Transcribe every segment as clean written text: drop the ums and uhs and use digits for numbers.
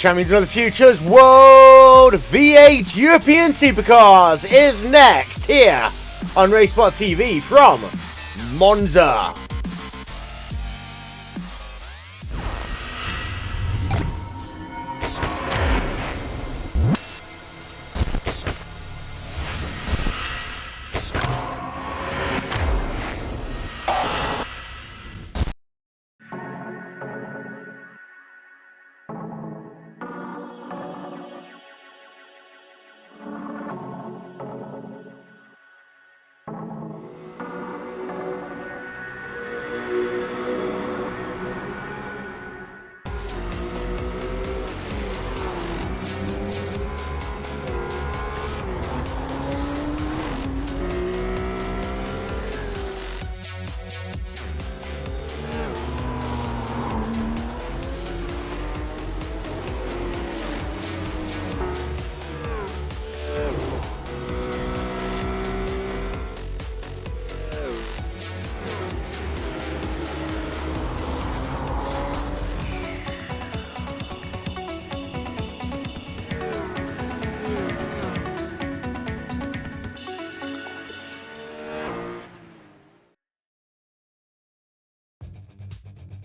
Champions of the Future's World V8 European Supercars is next here on RaceSpotTV from Monza.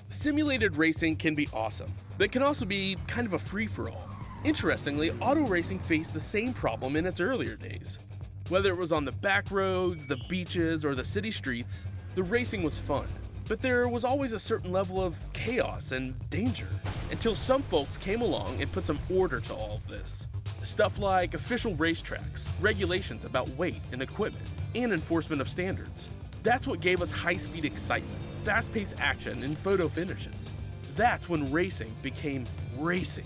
Simulated racing can be awesome, but it can also be kind of a free-for-all. Interestingly, auto racing faced the same problem in its earlier days. Whether it was on the back roads, the beaches, or the city streets, the racing was fun, but there was always a certain level of chaos and danger, until some folks came along and put some order to all of this. Stuff like official racetracks, regulations about weight and equipment, and enforcement of standards. That's what gave us high-speed excitement, fast-paced action, and photo finishes. That's when racing became racing.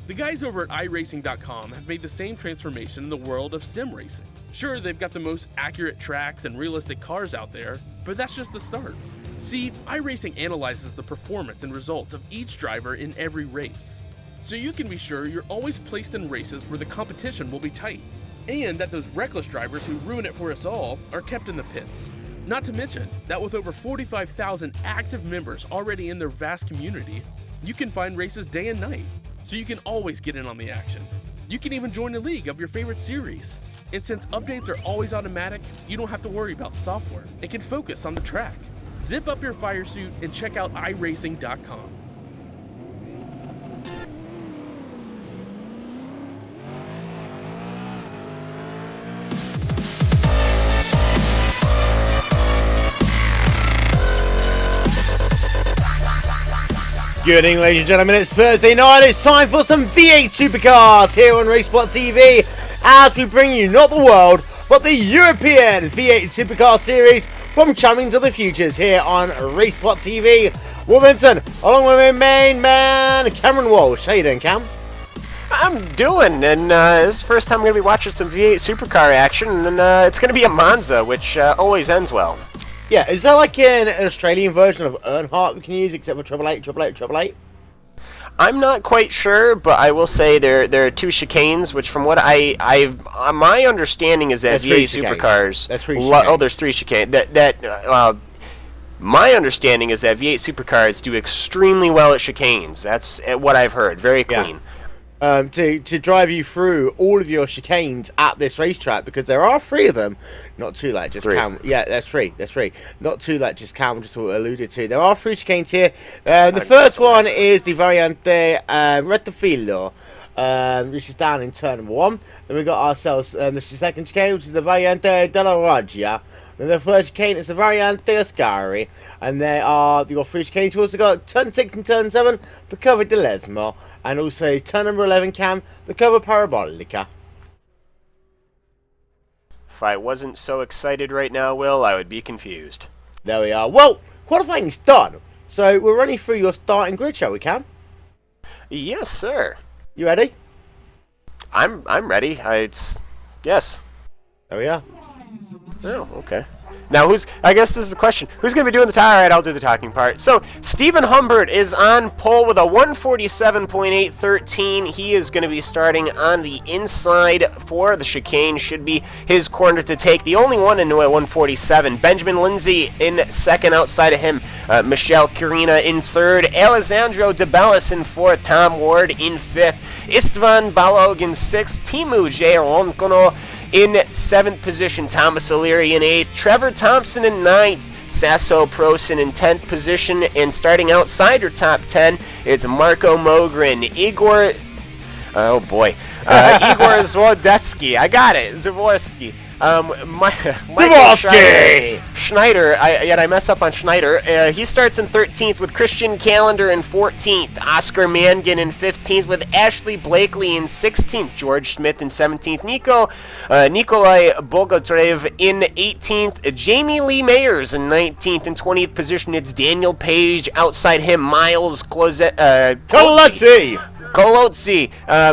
The guys over at iRacing.com have made the same transformation in the world of sim racing. Sure, they've got the most accurate tracks and realistic cars out there, but that's just the start. See, iRacing analyzes the performance and results of each driver in every race, so you can be sure you're always placed in races where the competition will be tight, and that those reckless drivers who ruin it for us all are kept in the pits. Not to mention that with over 45,000 active members already in their vast community, you can find races day and night, so you can always get in on the action. You can even join a league of your favorite series. And since updates are always automatic, you don't have to worry about software and can focus on the track. Zip up your fire suit and check out iRacing.com. Good evening, ladies and gentlemen, it's Thursday night, it's time for some V8 Supercars here on RaceSpotTV as we bring you not the world, but the European V8 Supercar Series from Champions of the Futures here on RaceSpotTV. Wilmington, along with my main man, Cameron Walsh. How you doing, Cam? I'm doing, and this is the first time I'm going to be watching some V8 Supercar action, and it's going to be a Monza, which always ends well. Yeah, is there like an Australian version of Earnhardt we can use except for 888? I'm not quite sure, but I will say there are two chicanes, which from what my understanding is that V8 Supercars. That's three chicanes. Oh, there's three chicanes. My understanding is that V8 Supercars do extremely well at chicanes. That's what I've heard. Very clean. To drive you through all of your chicanes at this racetrack, because there are three of them, not two like just three. Cam. Yeah, that's three. Not two like just Cam just alluded to. There are three chicanes here. The first one is the Variante Rettifilo, which is down in turn number 1. Then we got ourselves the second chicane, which is the Variante della Raggia. Then the third chicane is the Variante Ascari, and there are your three chicanes. You've also got turn 6 and turn 7, the Curva di Lesmo, and also turn number 11, Cam, the Curva Parabolica. If I wasn't so excited right now, Will, I would be confused. There we are. Well, qualifying's done, so we're running through your starting grid, shall we, Cam? Yes, sir. You ready? I'm ready. Yes. There we are. Oh, okay. Now, I guess this is the question. Who's going to be doing the All right, I'll do the talking part. So, Stephen Humbert is on pole with a 147.813. He is going to be starting on the inside for the chicane. Should be his corner to take. The only one into a 147. Benjamin Lindsay in second outside of him. Michelle Carina in third, Alessandro DeBellis in fourth, Tom Ward in fifth, Istvan Balog in sixth, Timu J. Roncono in seventh position, Thomas O'Leary in eighth, Trevor Thompson in ninth, Sasso Prosin in 10th position, and starting outside your top 10, it's Marco Mogren, Igor Zwozdetsky, I got it, Zwozdetsky, Michael Schneider, I mess up on Schneider, he starts in 13th with Christian Callender in 14th, Oscar Mangan in 15th with Ashley Blakely in 16th, George Smith in 17th, Nikolai Bogotrev in 18th, Jamie Lee Mayers in 19th and 20th position, it's Daniel Page, outside him Miles Colozzi,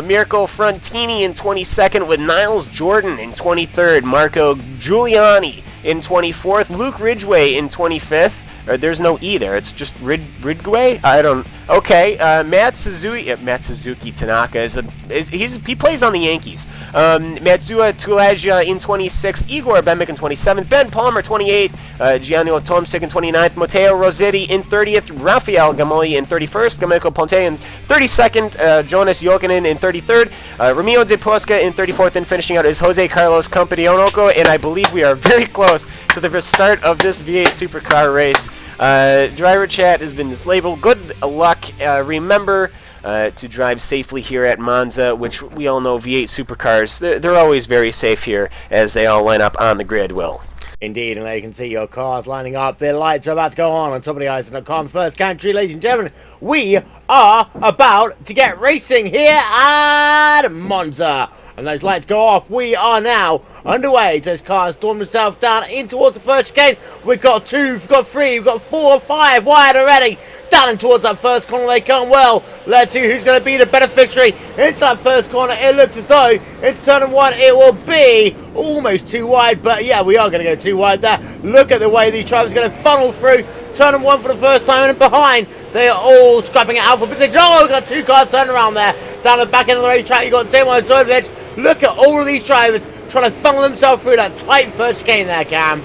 Mirko Frontini in 22nd with Niles Jordan in 23rd, Marco Giuliani in 24th, Luke Ridgway in 25th. There's no E there, it's just Ridgway? I don't... Okay, Matt Suzuki Tanaka, he plays on the Yankees. Matsuya Tulaja in 26th, Igor Bemick in 27th, Ben Palmer 28th, Gianni Tomsik in 29th, Matteo Rossetti in 30th, Rafael Gamoli in 31st, Gameko Ponte in 32nd, Jonas Jokinen in 33rd, Ramiro De Posca in 34th, and finishing out is Jose Carlos Campionoko, and I believe we are very close to the start of this V8 Supercar race. Driver chat has been mislabeled. Good luck. Remember to drive safely here at Monza, which we all know V8 Supercars, they're always very safe here as they all line up on the grid, Will. Indeed, and there you can see your cars lining up. Their lights are about to go on top of the ice.com. First country, ladies and gentlemen, we are about to get racing here at Monza. And those lights go off. We are now underway. Those cars storm themselves down in towards the first chicane. We've got 2, we've got 3, we've got 4, 5 wide already. Down and towards that first corner they come. Well, let's see who's going to be the beneficiary into that first corner. It looks as though into turn 1 it will be almost too wide. But yeah, we are going to go too wide there. Look at the way these drivers are going to funnel through. Turn 1 for the first time, and behind they are all scrapping it out for position. Oh, we've got 2 cars turning around there. Down the back end of the racetrack, you've got Demo Zovich. Look at all of these drivers trying to funnel themselves through that tight first chicane there, Cam.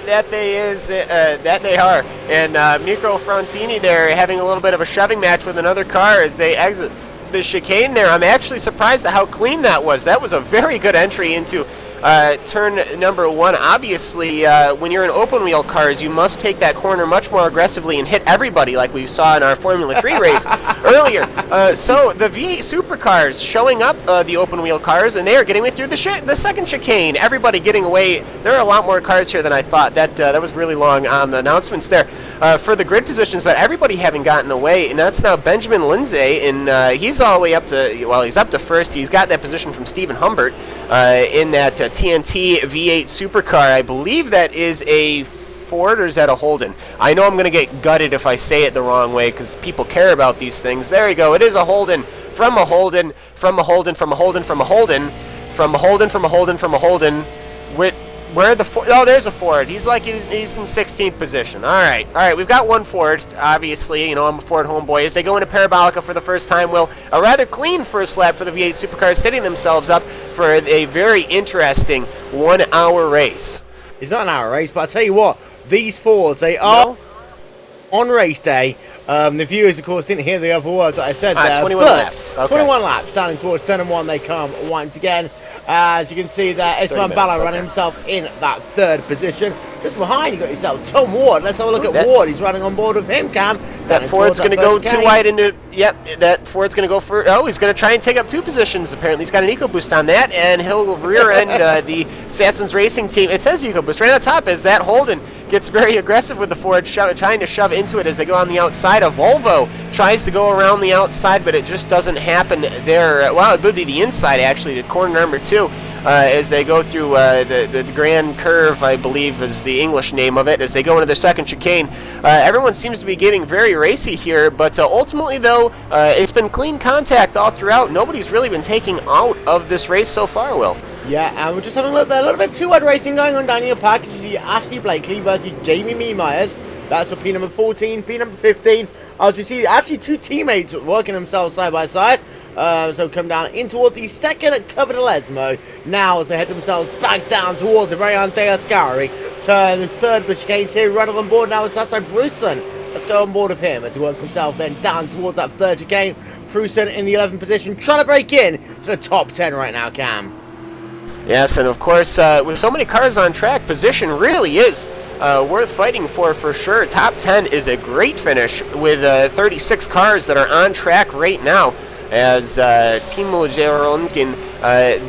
That they are. And Mirko Frontini there having a little bit of a shoving match with another car as they exit the chicane there. I'm actually surprised at how clean that was. That was a very good entry into turn number 1. Obviously, when you're in open wheel cars, you must take that corner much more aggressively and hit everybody like we saw in our Formula 3 race earlier. So the V8 Supercars showing up the open wheel cars, and they are getting away through the second chicane. Everybody getting away. There are a lot more cars here than I thought. That was really long on the announcements there for the grid positions, but everybody having gotten away, and that's now Benjamin Lindsay, and he's all the way up to, well, he's up to first. He's got that position from Stephen Humbert in that TNT V8 Supercar. I believe that is a Ford, or is that a Holden? I know I'm going to get gutted if I say it the wrong way because people care about these things. There you go. It is a Holden from a Holden from a Holden from a Holden from a Holden from a Holden from a Holden from a Holden. Where the Ford? Oh, there's a Ford. He's in 16th position. All right. We've got one Ford. Obviously, you know I'm a Ford homeboy. As they go into Parabolica for the first time, Will, a rather clean first lap for the V8 Supercars, setting themselves up for a very interesting 1-hour race. It's not an hour race, but I'll tell you what, these Fords, they are on race day. The viewers, of course, didn't hear the other words that I said there. 21 laps. Okay. 21 laps, down towards turn 1 they come once again. As you can see there, Esteban Bala running himself in that third position. Just behind, you got yourself Tom Ward. Let's have a look at Ward. He's running on board with him, Cam. That Ford's going to go too wide into... Yep, that Ford's going to go for... Oh, he's going to try and take up 2 positions, apparently. He's got an EcoBoost on that, and he'll rear-end the Sassons Racing team. It says EcoBoost right on top as that Holden gets very aggressive with the Ford, trying to shove into it as they go on the outside. A Volvo tries to go around the outside, but it just doesn't happen there. Well, it would be the inside, actually, to corner number 2. As they go through the Grand Curve, I believe is the English name of it, as they go into their second chicane. Everyone seems to be getting very racy here, but ultimately, though, it's been clean contact all throughout. Nobody's really been taking out of this race so far, Will. Yeah, and we're just having a look there. A little bit too wide racing going on down your pack. You see Ashley Blakely versus Jamie Mee Myers. That's for P number 14, P number 15. As you see, actually 2 teammates working themselves side by side. So come down in towards the second cover de Lesmo. Now as they head themselves back down towards the Variante Ascari. Turn third for chicane here, right on board now. It's Sasso Bruson. Let's go on board of him as he works himself then down towards that third chicane. Prusen in the 11th position, trying to break in to the top 10 right now, Cam. Yes, and of course, with so many cars on track, position really is worth fighting for sure. Top 10 is a great finish with 36 cars that are on track right now, as Timo Jeronkin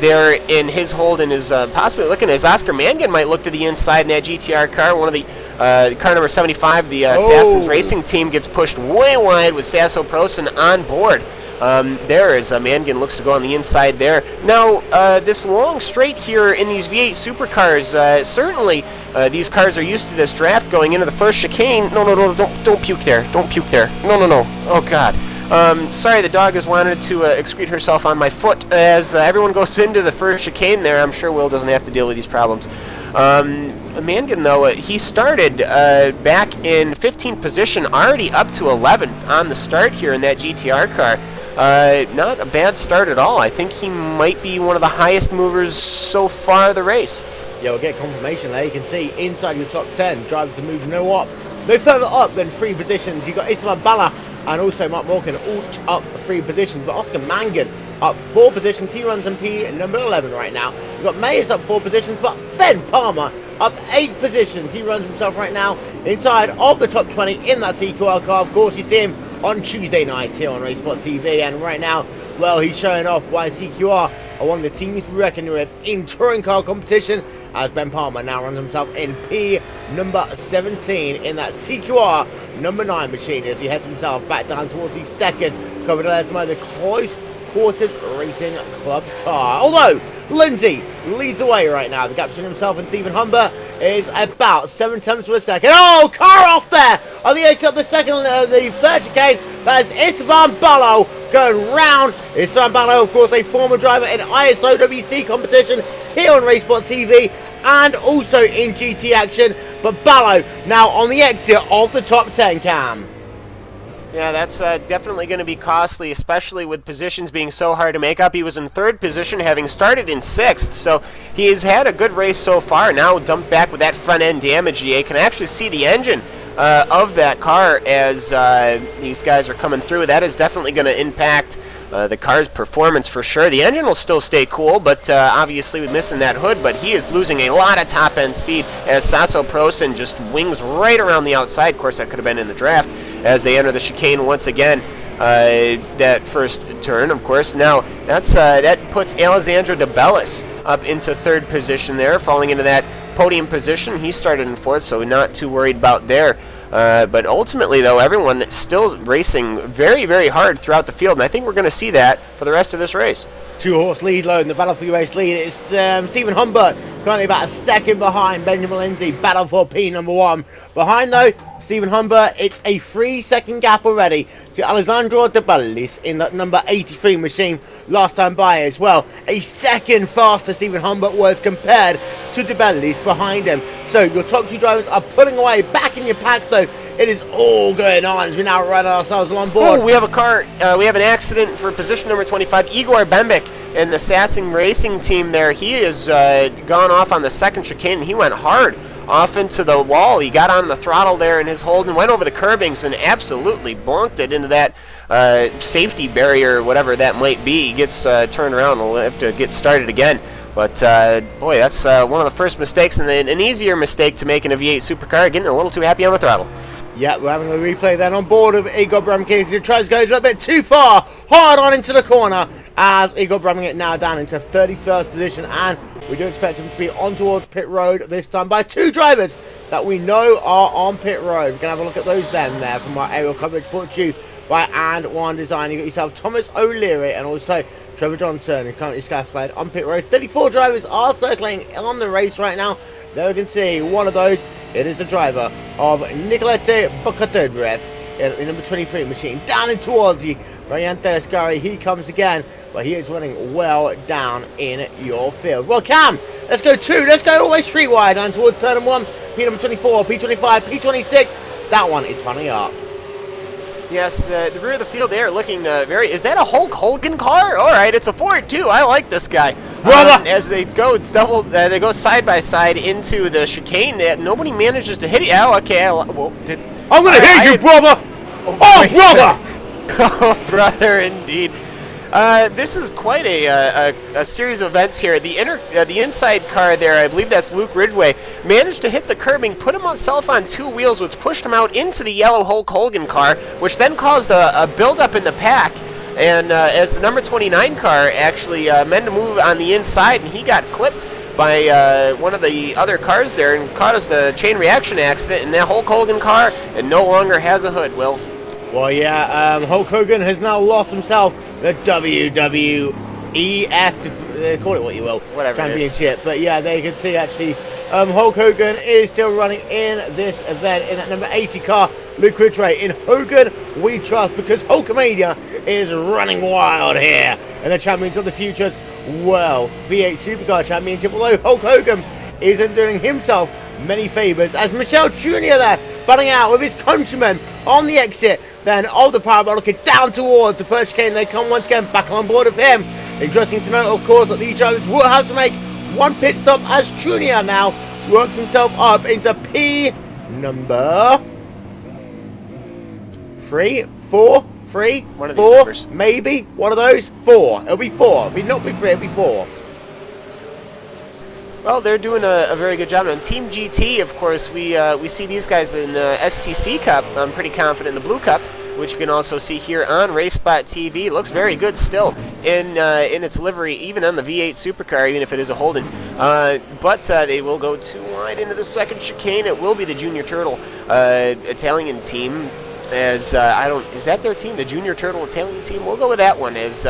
there in his hold and is possibly looking as Oscar Mangan might look to the inside in that GTR car. One of the car number 75, the Sassons Racing team, gets pushed way wide with Sasso Prosen on board. There is Mangan looks to go on the inside there. Now, this long straight here in these V8 Supercars, certainly these cars are used to this draft going into the first chicane. No, don't puke there. Don't puke there. No. Oh, God. Sorry, the dog has wanted to excrete herself on my foot as everyone goes into the first chicane there. I'm sure Will doesn't have to deal with these problems. Mangan, though, he started back in 15th position, already up to 11th on the start here in that GTR car. Not a bad start at all. I think he might be one of the highest movers so far of the race. Yeah, we'll get confirmation there. You can see inside your top 10, drivers to move no further up than 3 positions. You've got Ismail Bala and also Mark Morgan all up 3 positions, but Oscar Mangan up 4 positions. He runs in P number 11 right now. You've got Mayers up 4 positions, but Ben Palmer up 8 positions. He runs himself right now inside of the top 20 in that CQR car. Of course, you see him on Tuesday nights here on RaceSpotTV, and right now, well, he's showing off why CQR are one of the teams to be reckoned with in touring car competition, as Ben Palmer now runs himself in P number 17 in that CQR number 9 machine as he heads himself back down towards the second cover de Lesmo, the Close Quarters Racing Club car. Although Lindsay leads away right now. The gap between himself and Stephen Humber is about 7 tenths per second. Oh, car off there on the exit of the the third chicane. That is Esteban Ballo going round. Esteban Ballo, of course, a former driver in ISOWC competition here on RaceSpotTV and also in GT action. But Ballo now on the exit of the top 10, Cam. Yeah, that's definitely going to be costly, especially with positions being so hard to make up. He was in 3rd position, having started in 6th, so he has had a good race so far. Now dumped back with that front-end damage. You can actually see the engine of that car as these guys are coming through. That is definitely going to impact the car's performance for sure. The engine will still stay cool, but obviously with missing that hood, but he is losing a lot of top-end speed as Sasso Prosen just wings right around the outside. Of course, that could have been in the draft as they enter the chicane once again. That first turn, of course. Now, that puts Alessandro De Bellis up into 3rd position there, falling into that podium position. He started in 4th, so not too worried about there. But ultimately, though, everyone is still racing very, very hard throughout the field, and I think we're going to see that for the rest of this race. 2-horse lead low in the battle for race lead. It's Stephen Humbert currently about a second behind Benjamin Lindsay. Battle for P number 1. Behind, though, Stephen Humbert, it's a 3-second gap already to Alessandro De Bellis in that number 83 machine last time by as well. A second faster Stephen Humbert was compared to De Bellis behind him. So your top 2 drivers are pulling away. Back in your pack, though, it is all going on as we now ride ourselves along board. Oh, we have a car. We have an accident for position number 25. Igor Bembik and the Sassing Racing team there. He has gone off on the second chicane. He went hard off into the wall. He got on the throttle there in his hold and went over the curbings and absolutely bonked it into that safety barrier, whatever that might be. He gets turned around and will have to get started again. But, boy, that's one of the first mistakes and an easier mistake to make in a V8 Supercar, getting a little too happy on the throttle. Yeah, we're having a replay then on board of Igor Bramkis, who tries to go a little bit too far, hard on into the corner, as Igor Bramkis now down into 31st position, and we do expect him to be on towards pit road this time by 2 drivers that we know are on pit road. We can have a look at those then there from our aerial coverage brought to you by And One Design. You got yourself Thomas O'Leary and also Trevor Johnson, who currently scattered on pit road. 34 drivers are circling on the race right now. There we can see one of those. It is the driver of Nicolette Bocatedrev in number 23 machine. Down in towards the Variante Ascari. He comes again, but he is running well down in your field. Well, Cam, let's go 2. Let's go all the way streetwide down towards turn 1. P number 24, P25, P26. That one is funny up. Yes, the rear of the field there looking very... Is that a Hulk Hogan car? All right, it's a Ford, too. I like this guy. As they go, they go side by side into the chicane. Nobody manages to hit it. Oh, okay. I'm going to hit you, brother! Oh, brother! Oh, brother, indeed. This is quite a series of events here. The inside car there, I believe that's Luke Ridgway, managed to hit the curbing, put himself on two wheels, which pushed him out into the yellow Hulk Hogan car, which then caused a buildup in the pack. And as the number 29 car actually meant to move on the inside, and he got clipped by one of the other cars there and caused a chain reaction accident in that Hulk Hogan car, and no longer has a hood, Will. Well, yeah, Hulk Hogan has now lost himself the WWEF, call it what you will, whatever championship. But yeah, there you can see actually Hulk Hogan is still running in this event in that number 80 car, Luke Ridgway. In Hogan we trust, because Hulkamania is running wild here in the Champions of the Futures World V8 Supercar Championship. Although Hulk Hogan isn't doing himself many favours, as Michelle Jr. there batting out with his countrymen on the exit then of the parabolic down towards the first chicane. They come once again back on board of him. Interesting to note, of course, that these drivers will have to make one pit stop, as Junior now works himself up into P number 3, 4, one of these numbers. maybe one of those. 4. It'll be 4. It'll not be 3. It'll be 4. Well, they're doing a very good job. On Team GT, of course, we see these guys in the STC Cup. I'm pretty confident in the Blue Cup, which you can also see here on RaceSpotTV. Looks very good still in its livery, even on the V8 Supercar, even if it is a Holden. But they will go too wide into the second chicane. It will be the Junior Turtle Italian team. As is that their team, the Junior Turtle Italian team? We'll go with that one. As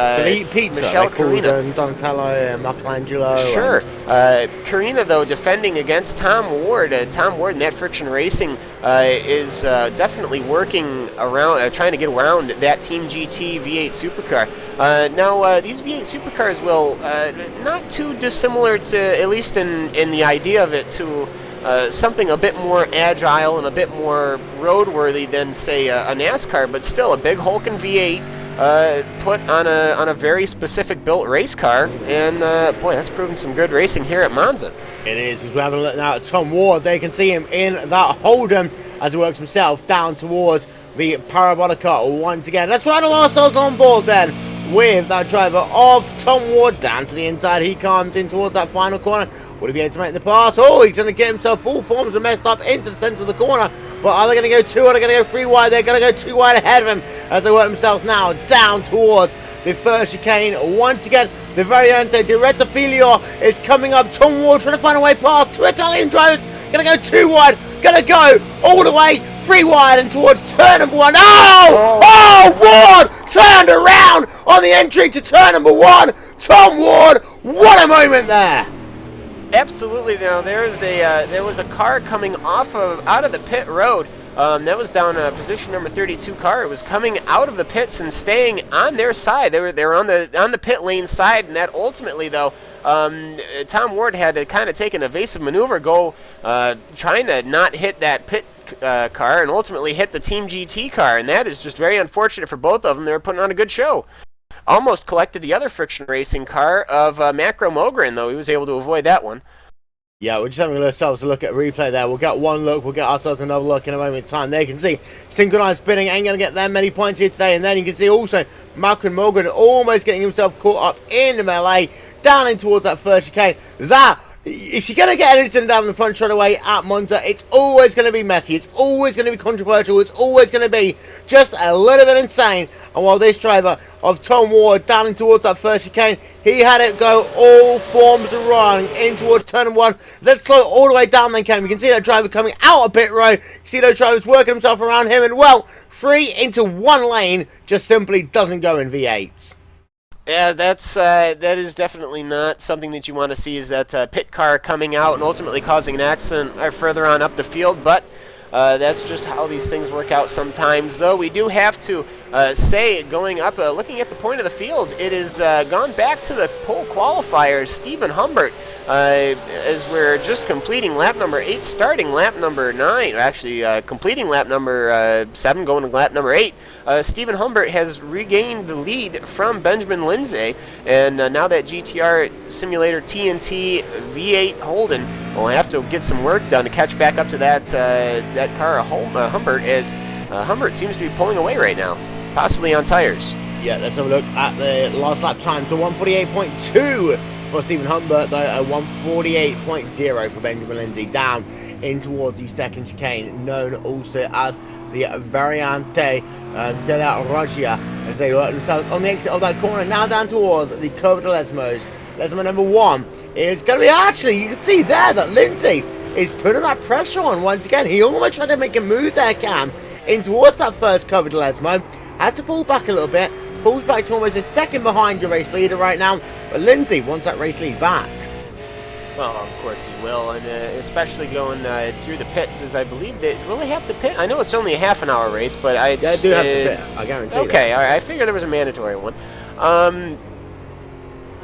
pizza, Michelle Carina, Donatello, and Michelangelo. Sure. Carina, though, defending against Tom Ward. Tom Ward in that Friction Racing is definitely working around, trying to get around that Team GT V8 Supercar. Now, these V8 Supercars will not too dissimilar to, at least in the idea of it, to something a bit more agile and a bit more roadworthy than, say, a NASCAR, but still a big Hulken V8 put on a very specific built race car, and boy, that's proven some good racing here at Monza. It is. As we're having a look now at Tom Ward, they can see him in that Holden as he works himself down towards the Parabolica once again. Let's ride ourselves on board then with that driver of Tom Ward down to the inside. He comes in towards that final corner. Would he be able to make the pass? Oh, he's going to get himself full forms and messed up into the centre of the corner. But are they going to go 2? Are they going to go 3 wide? They're going to go 2 wide ahead of him as they work themselves now down towards the first chicane. Once again, the Variante di Rettifilo is coming up. Tom Ward trying to find a way past 2 Italian drivers. Going to go 2 wide. Going to go all the way 3 wide and towards turn number 1. Oh, Ward turned around on the entry to turn number 1. Tom Ward, what a moment there. Absolutely. Now there was a car coming out of the pit road. That was down position number 32 car. It was coming out of the pits and staying on their side. They were on the pit lane side, and that ultimately, though, Tom Ward had to kind of take an evasive maneuver, trying to not hit that pit car, and ultimately hit the Team GT car, and that is just very unfortunate for both of them. They were putting on a good show. Almost collected the other Friction Racing car of Macro Mogren, though he was able to avoid that one. Yeah, we're just having ourselves a look at a replay there. We'll get one look, we'll get ourselves another look in a moment in time. There you can see synchronized spinning ain't going to get that many points here today. And then you can see also Malcolm Morgan almost getting himself caught up in the melee down in towards that first chicane. That, if you're going to get anything down the front straight away at Monza, it's always going to be messy. It's always going to be controversial. It's always going to be just a little bit insane. And while this driver of Tom Ward down in towards that first chicane, he had it go all forms wrong in towards turn 1. Let's slow it all the way down then, Cam. You can see that driver coming out of pit road. You see those drivers working themselves around him. And, well, 3 into 1 lane just simply doesn't go in V8s. Yeah, that is definitely not something that you want to see, is that pit car coming out and ultimately causing an accident further on up the field, but that's just how these things work out sometimes. Though we do have to say, going up, looking at the point of the field, it is gone back to the pole qualifiers. Stephen Humbert as we're just completing lap number 8, starting lap number 9, actually completing lap number 7, going to lap number 8. Stephen Humbert has regained the lead from Benjamin Lindsay, and now that GTR Simulator TNT V8 Holden will have to get some work done to catch back up to that car, Humbert, as Humbert seems to be pulling away right now, possibly on tires. Yeah, let's have a look at the last lap time. So 148.2 for Stephen Humbert, though a 148.0 for Benjamin Lindsay, down in towards the second chicane, known also as the Variante della Raggia, as they work themselves on the exit of that corner. Now down towards the Curva de Lesmos. Lesmo number 1 is going to be, actually, you can see there that Lindsay is putting that pressure on once again. He almost tried to make a move there, Cam, in towards that first Curva de Lesmo. Has to fall back a little bit. Falls back to almost a second behind your race leader right now, but Lindsay wants that race lead back. Well, of course he will, and especially going through the pits, as I believe they really have to pit. I know it's only a half an hour race, but I do have to pit. I guarantee. Okay, all right. I figured there was a mandatory one.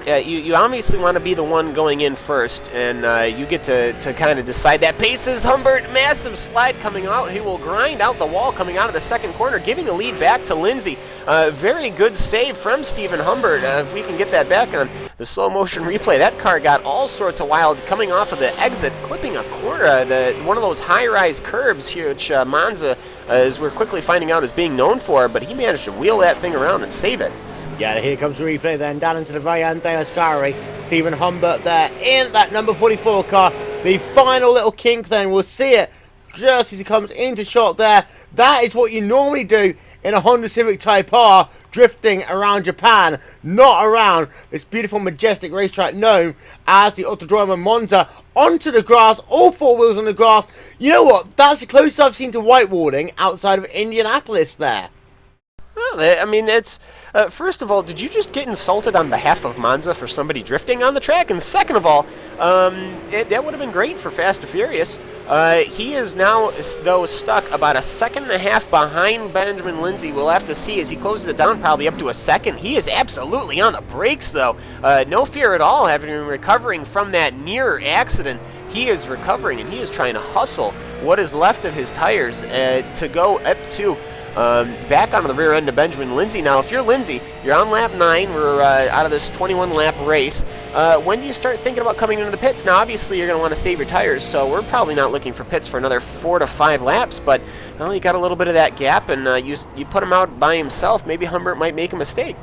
Yeah, you obviously want to be the one going in first, and you get to kind of decide that. Paces Humbert, massive slide coming out. He will grind out the wall coming out of the second corner, giving the lead back to Lindsay. Very good save from Stephen Humbert. If we can get that back on the slow motion replay, that car got all sorts of wild coming off of the exit, clipping a corner, one of those high-rise curbs here, which Monza, as we're quickly finding out, is being known for, but he managed to wheel that thing around and save it. Yeah, here comes the replay then, down into the Variante Ascari. Stephen Humbert there in that number 44 car. The final little kink then, we'll see it just as he comes into shot there. That is what you normally do in a Honda Civic Type R, drifting around Japan, not around this beautiful, majestic racetrack known as the Autodromo Monza. Onto the grass, all four wheels on the grass. You know what? That's the closest I've seen to whiteboarding outside of Indianapolis there. Well, I mean, it's first of all, did you just get insulted on behalf of Monza for somebody drifting on the track? And second of all, that would have been great for Fast and Furious. He is now, though, stuck about a second and a half behind Benjamin Lindsay. We'll have to see as he closes it down, probably up to a second. He is absolutely on the brakes, though. No fear at all, having been recovering from that near accident. He is recovering, and he is trying to hustle what is left of his tires to go up to back onto the rear end of Benjamin Lindsay. Now, if you're Lindsay, you're on lap 9. We're out of this 21-lap race. When do you start thinking about coming into the pits? Now, obviously, you're going to want to save your tires, so we're probably not looking for pits for another 4 to 5 laps, but, well, you got a little bit of that gap, and you put him out by himself. Maybe Humbert might make a mistake.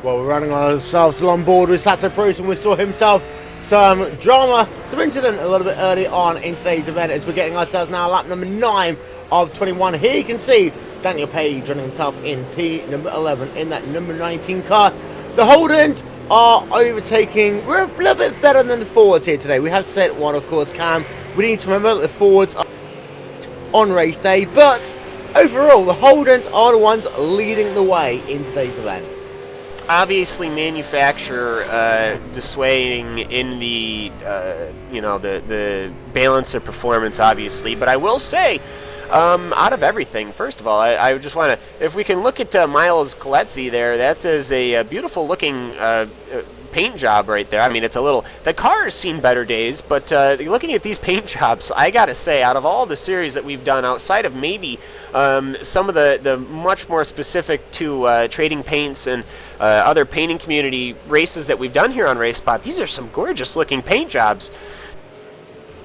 Well, we're running ourselves on board with Sasso Prost, and we saw himself some drama, some incident a little bit early on in today's event, as we're getting ourselves now lap number 9 of 21. Here you can see Daniel Page running himself in P number 11 in that number 19 car. The Holdens are overtaking. We're a little bit better than the Fords here today. We have to say it one, of course, Cam. We need to remember that the Fords are on race day, but overall the Holdens are the ones leading the way in today's event. Obviously, manufacturer dissuading in the the balance of performance, obviously, but I will say, out of everything, first of all, I just want to, if we can look at Miles Coletzi there, that is a beautiful looking paint job right there. I mean, it's a little, the car has seen better days, but looking at these paint jobs, I gotta say, out of all the series that we've done, outside of maybe some of the much more specific to trading paints and other painting community races that we've done here on RaceSpot, these are some gorgeous looking paint jobs.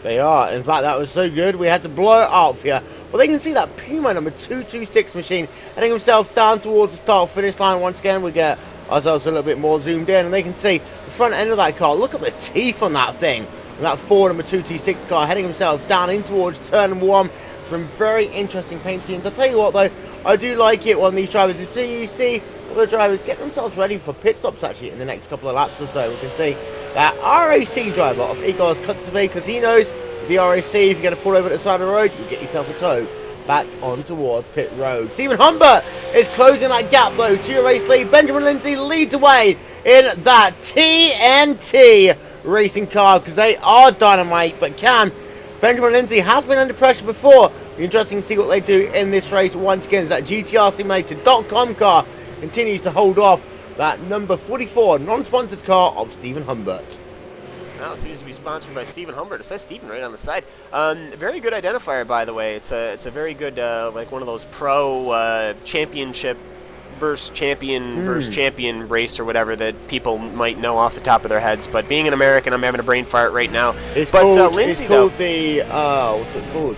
They are. In fact, that was so good, we had to blow it out for you. Well, they can see that Puma number 226 machine heading himself down towards the start-finish line. Once again, we get ourselves a little bit more zoomed in, and they can see the front end of that car. Look at the teeth on that thing. And that Ford number 226 car heading himself down in towards turn number 1 from very interesting paint schemes. I'll tell you what, though, I do like it when these drivers, you see all the drivers get themselves ready for pit stops, actually, in the next couple of laps or so. We can see that RAC driver of Igor's COTF, because he knows the RAC, if you're going to pull over at the side of the road, you get yourself a tow back on towards pit road. Stephen Humbert is closing that gap, though, to your race lead. Benjamin Lindsay leads away in that TNT racing car, because they are dynamite. But Benjamin Lindsay has been under pressure before. It'll be interesting to see what they do in this race once again, as that GTR Simulator.com car continues to hold off that number 44 non-sponsored car of Stephen Humbert. Well, it seems to be sponsored by Stephen Humbert. It says Stephen right on the side. Very good identifier, by the way. It's a very good, like one of those pro championship versus champion race or whatever that people might know off the top of their heads. But being an American, I'm having a brain fart right now. It's but called, Lindsay, it's called the, what's it called?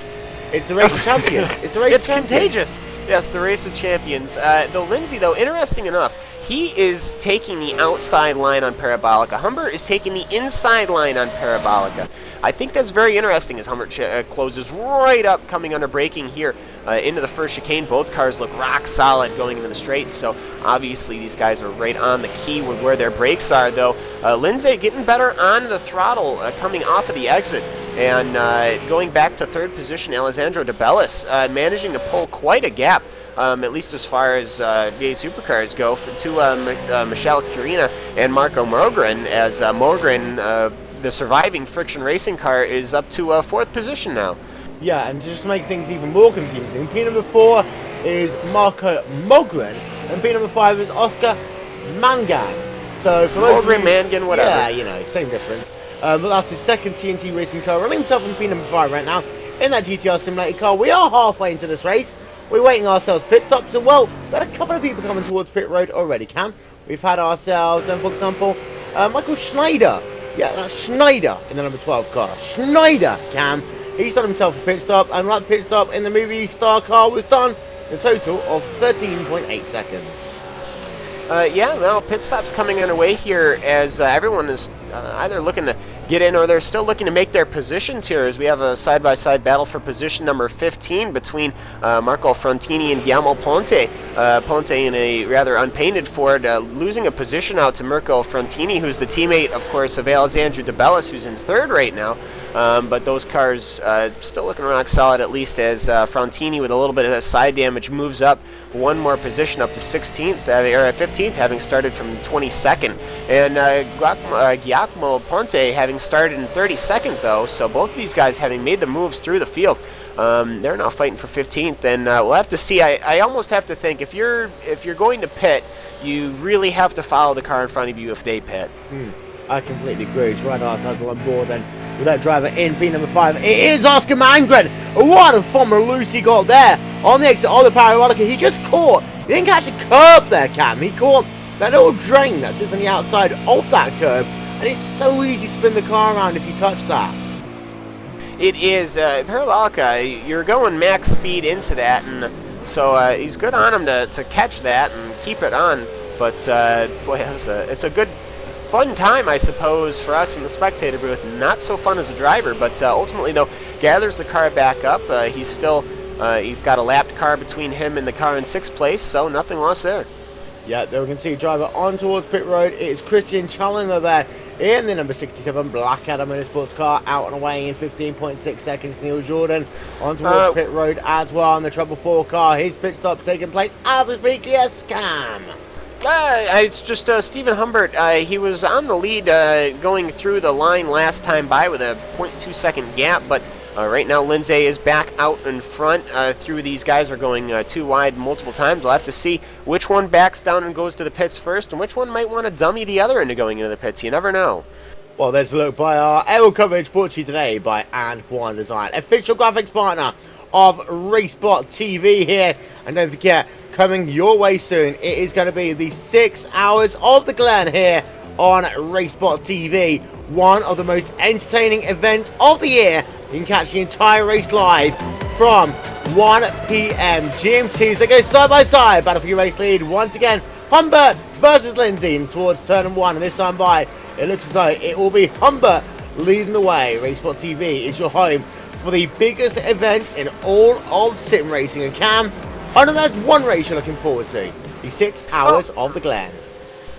It's the Race of Champions. It's the Race It's of Champions. contagious. Yes, the Race of Champions. Though Lindsay, though, interesting enough, he is taking the outside line on Parabolica. Humbert is taking the inside line on Parabolica. I think that's very interesting as Humbert closes right up, coming under braking here into the first chicane. Both cars look rock solid going into the straight, so obviously these guys are right on the key with where their brakes are, though. Lindsay getting better on the throttle coming off of the exit. And going back to third position, Alessandro De Bellis managing to pull quite a gap, at least as far as VA Supercars go, to Michelle Curina and Marco Mogren, as Mogren, the surviving Friction Racing car, is up to fourth position now. Yeah, and just to make things even more confusing, P number 4 is Marco Mogren, and P number 5 is Oscar Mangan. So for those Mogren, Mangan, whatever. Yeah, you know, same difference. But that's his second TNT Racing car, running himself in P number 5 right now in that GTR simulated car. We are halfway into this race. We're waiting ourselves pit stops, and well, we've got a couple of people coming towards pit road already, Cam. We've had ourselves, for example, Michael Schneider. Yeah, that's Schneider in the number 12 car. Schneider, Cam. He's done himself a pit stop, and that pit stop in the movie star car was done in a total of 13.8 seconds. Yeah, well, pit stops coming underway here as everyone is either looking to get in or they're still looking to make their positions here, as we have a side-by-side battle for position number 15 between Marco Frontini and Guillermo Ponte. Ponte in a rather unpainted Ford, losing a position out to Mirko Frontini, who's the teammate, of course, of Alessandro De Bellis, who's in third right now. But those cars still looking rock solid, at least, as Frontini, with a little bit of that side damage, moves up one more position up to 16th, or 15th, having started from 22nd. And Giacomo Ponte having started in 32nd, though, so both of these guys having made the moves through the field. They're now fighting for 15th, and we'll have to see. I almost have to think, if you're going to pit, you really have to follow the car in front of you if they pit. I completely agree. It's right ourselves on board, and with that driver in P number 5, it is Oscar Mangren. What a former loose he got there on the exit of the Parabolica. He just caught. He didn't catch a curb there, Cam. He caught that little drain that sits on the outside of that curb, and it's so easy to spin the car around if you touch that. It is Parabolica. You're going max speed into that, and so he's good on him to catch that and keep it on. But boy, it's a good, fun time, I suppose, for us in the spectator booth. Not so fun as a driver, but ultimately, though, gathers the car back up. He's got a lapped car between him and the car in 6th place, so nothing lost there. Yeah, there we can see a driver on towards pit road. It is Christian Challenger there in the number 67 Black Adam Motorsports car, out and away in 15.6 seconds. Neil Jordan on towards pit road as well on the Trouble 4 car. His pit stop taking place as we speak. Yes, Cam. It's just Stephen Humbert. He was on the lead going through the line last time by with a 0.2 second gap, but right now Lindsay is back out in front. Through these guys are going too wide multiple times. We'll have to see which one backs down and goes to the pits first, and which one might want to dummy the other into going into the pits. You never know. Well, there's a look by our aerial coverage brought to you today by And1 Design, official graphics partner of RaceSpotTV here. And don't forget, coming your way soon, it is going to be the 6 hours of the Glen here on RaceSpotTV, one of the most entertaining events of the year. You can catch the entire race live from 1 p.m. GMT. They go side by side, battle for your race lead. Once again, Humbert versus Lindsay towards turn 1, and this time by, it looks as though it will be Humbert leading the way. RaceSpotTV is your home for the biggest event in all of sim racing. And Cam, I know there's one race you're looking forward to, the 6 hours of the Glen.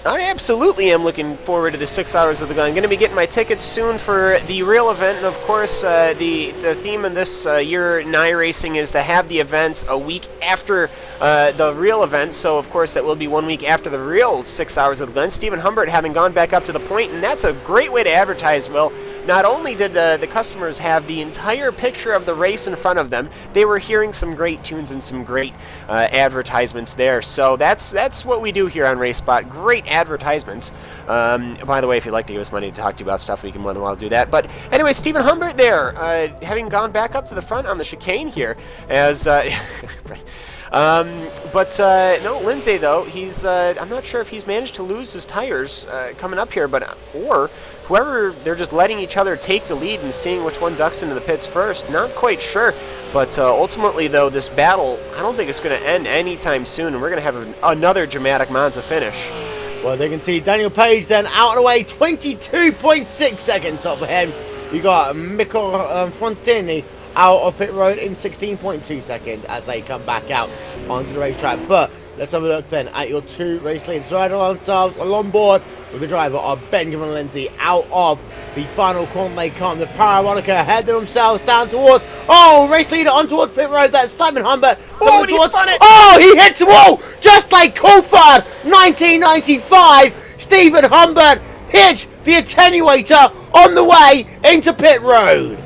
I absolutely am looking forward to the 6 hours of the Glen. I'm going to be getting my tickets soon for the real event, and of course the theme of this year iRacing is to have the events a week after the real event, so of course that will be 1 week after the real 6 hours of the Glen. Stephen Humbert having gone back up to the point, and that's a great way to advertise, Will, not only did the customers have the entire picture of the race in front of them, they were hearing some great tunes and some great advertisements there. So that's what we do here on RaceSpot. Great advertisements. By the way, if you'd like to give us money to talk to you about stuff, we can more than well do that. But anyway, Stephen Humbert there, having gone back up to the front on the chicane here, as no, Lindsay though, he's I'm not sure if he's managed to lose his tires coming up here, or whoever, they're just letting each other take the lead and seeing which one ducks into the pits first. Not quite sure, but ultimately though, this battle, I don't think it's going to end anytime soon, and we're going to have another dramatic Monza finish. Well, they can see Daniel Page then out and away, 22.6 seconds off of him. You got Mikko Frontini out of pit road in 16.2 seconds as they come back out onto the racetrack. But let's have a look then at your two race leaders right along board with the driver of Benjamin Lindsay out of the final corner they come. The Paramonica heading themselves down towards, race leader on towards pit road. That's Simon Humbert. Oh, and he spun it. Oh, he hits the wall just like Coulthard 1995. Stephen Humbert hit the attenuator on the way into pit road.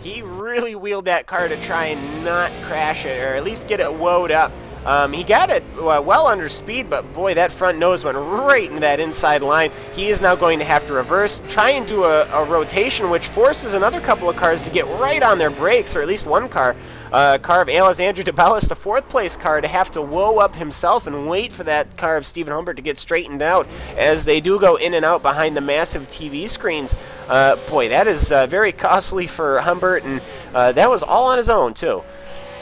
He really wheeled that car to try and not crash it, or at least get it woed up. He got it well under speed, but boy, that front nose went right into that inside line. He is now going to have to reverse, try and do a rotation, which forces another couple of cars to get right on their brakes, or at least one car. Car of Alessandro De Bellis, the fourth place car, to have to woe up himself and wait for that car of Stephen Humbert to get straightened out as they do go in and out behind the massive TV screens. Boy, that is very costly for Humbert, and that was all on his own, too.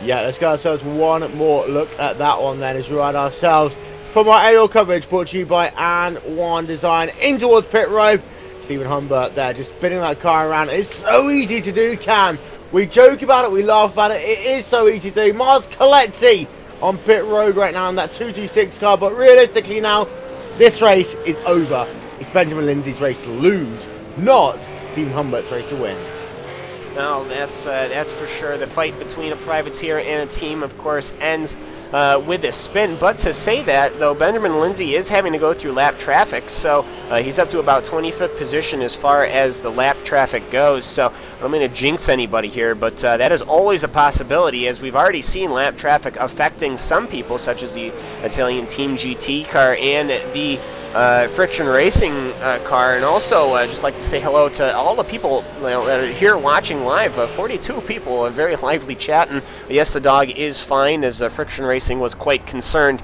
Yeah, let's get ourselves one more look at that one then as we ride ourselves from our aerial coverage brought to you by An1 Design in towards pit road. Stephen Humbert there just spinning that car around. It's so easy to do, Cam. We joke about it, we laugh about it. It is so easy to do. Mars Coletti on pit road right now in that 226 car, but realistically now, this race is over. It's Benjamin Lindsay's race to lose, not Stephen Humbert's race to win. Well, that's for sure. The fight between a privateer and a team, of course, ends with a spin. But to say that, though, Benjamin Lindsay is having to go through lap traffic, so he's up to about 25th position as far as the lap traffic goes. So I don't mean to jinx anybody here, but that is always a possibility, as we've already seen lap traffic affecting some people, such as the Italian Team GT car and the Friction Racing car. And also just like to say hello to all the people that are here watching live. 42 people, a very lively chat, and yes, the dog is fine, as Friction Racing was quite concerned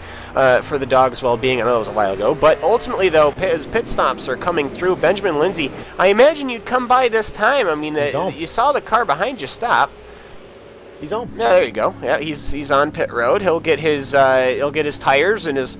for the dog's well-being. I know it was a while ago, but ultimately though, as pit stops are coming through, Benjamin Lindsay, I imagine you'd come by this time. I mean, you saw the car behind you stop. He's on. Yeah, there you go. Yeah, he's on pit road. He'll get his tires and his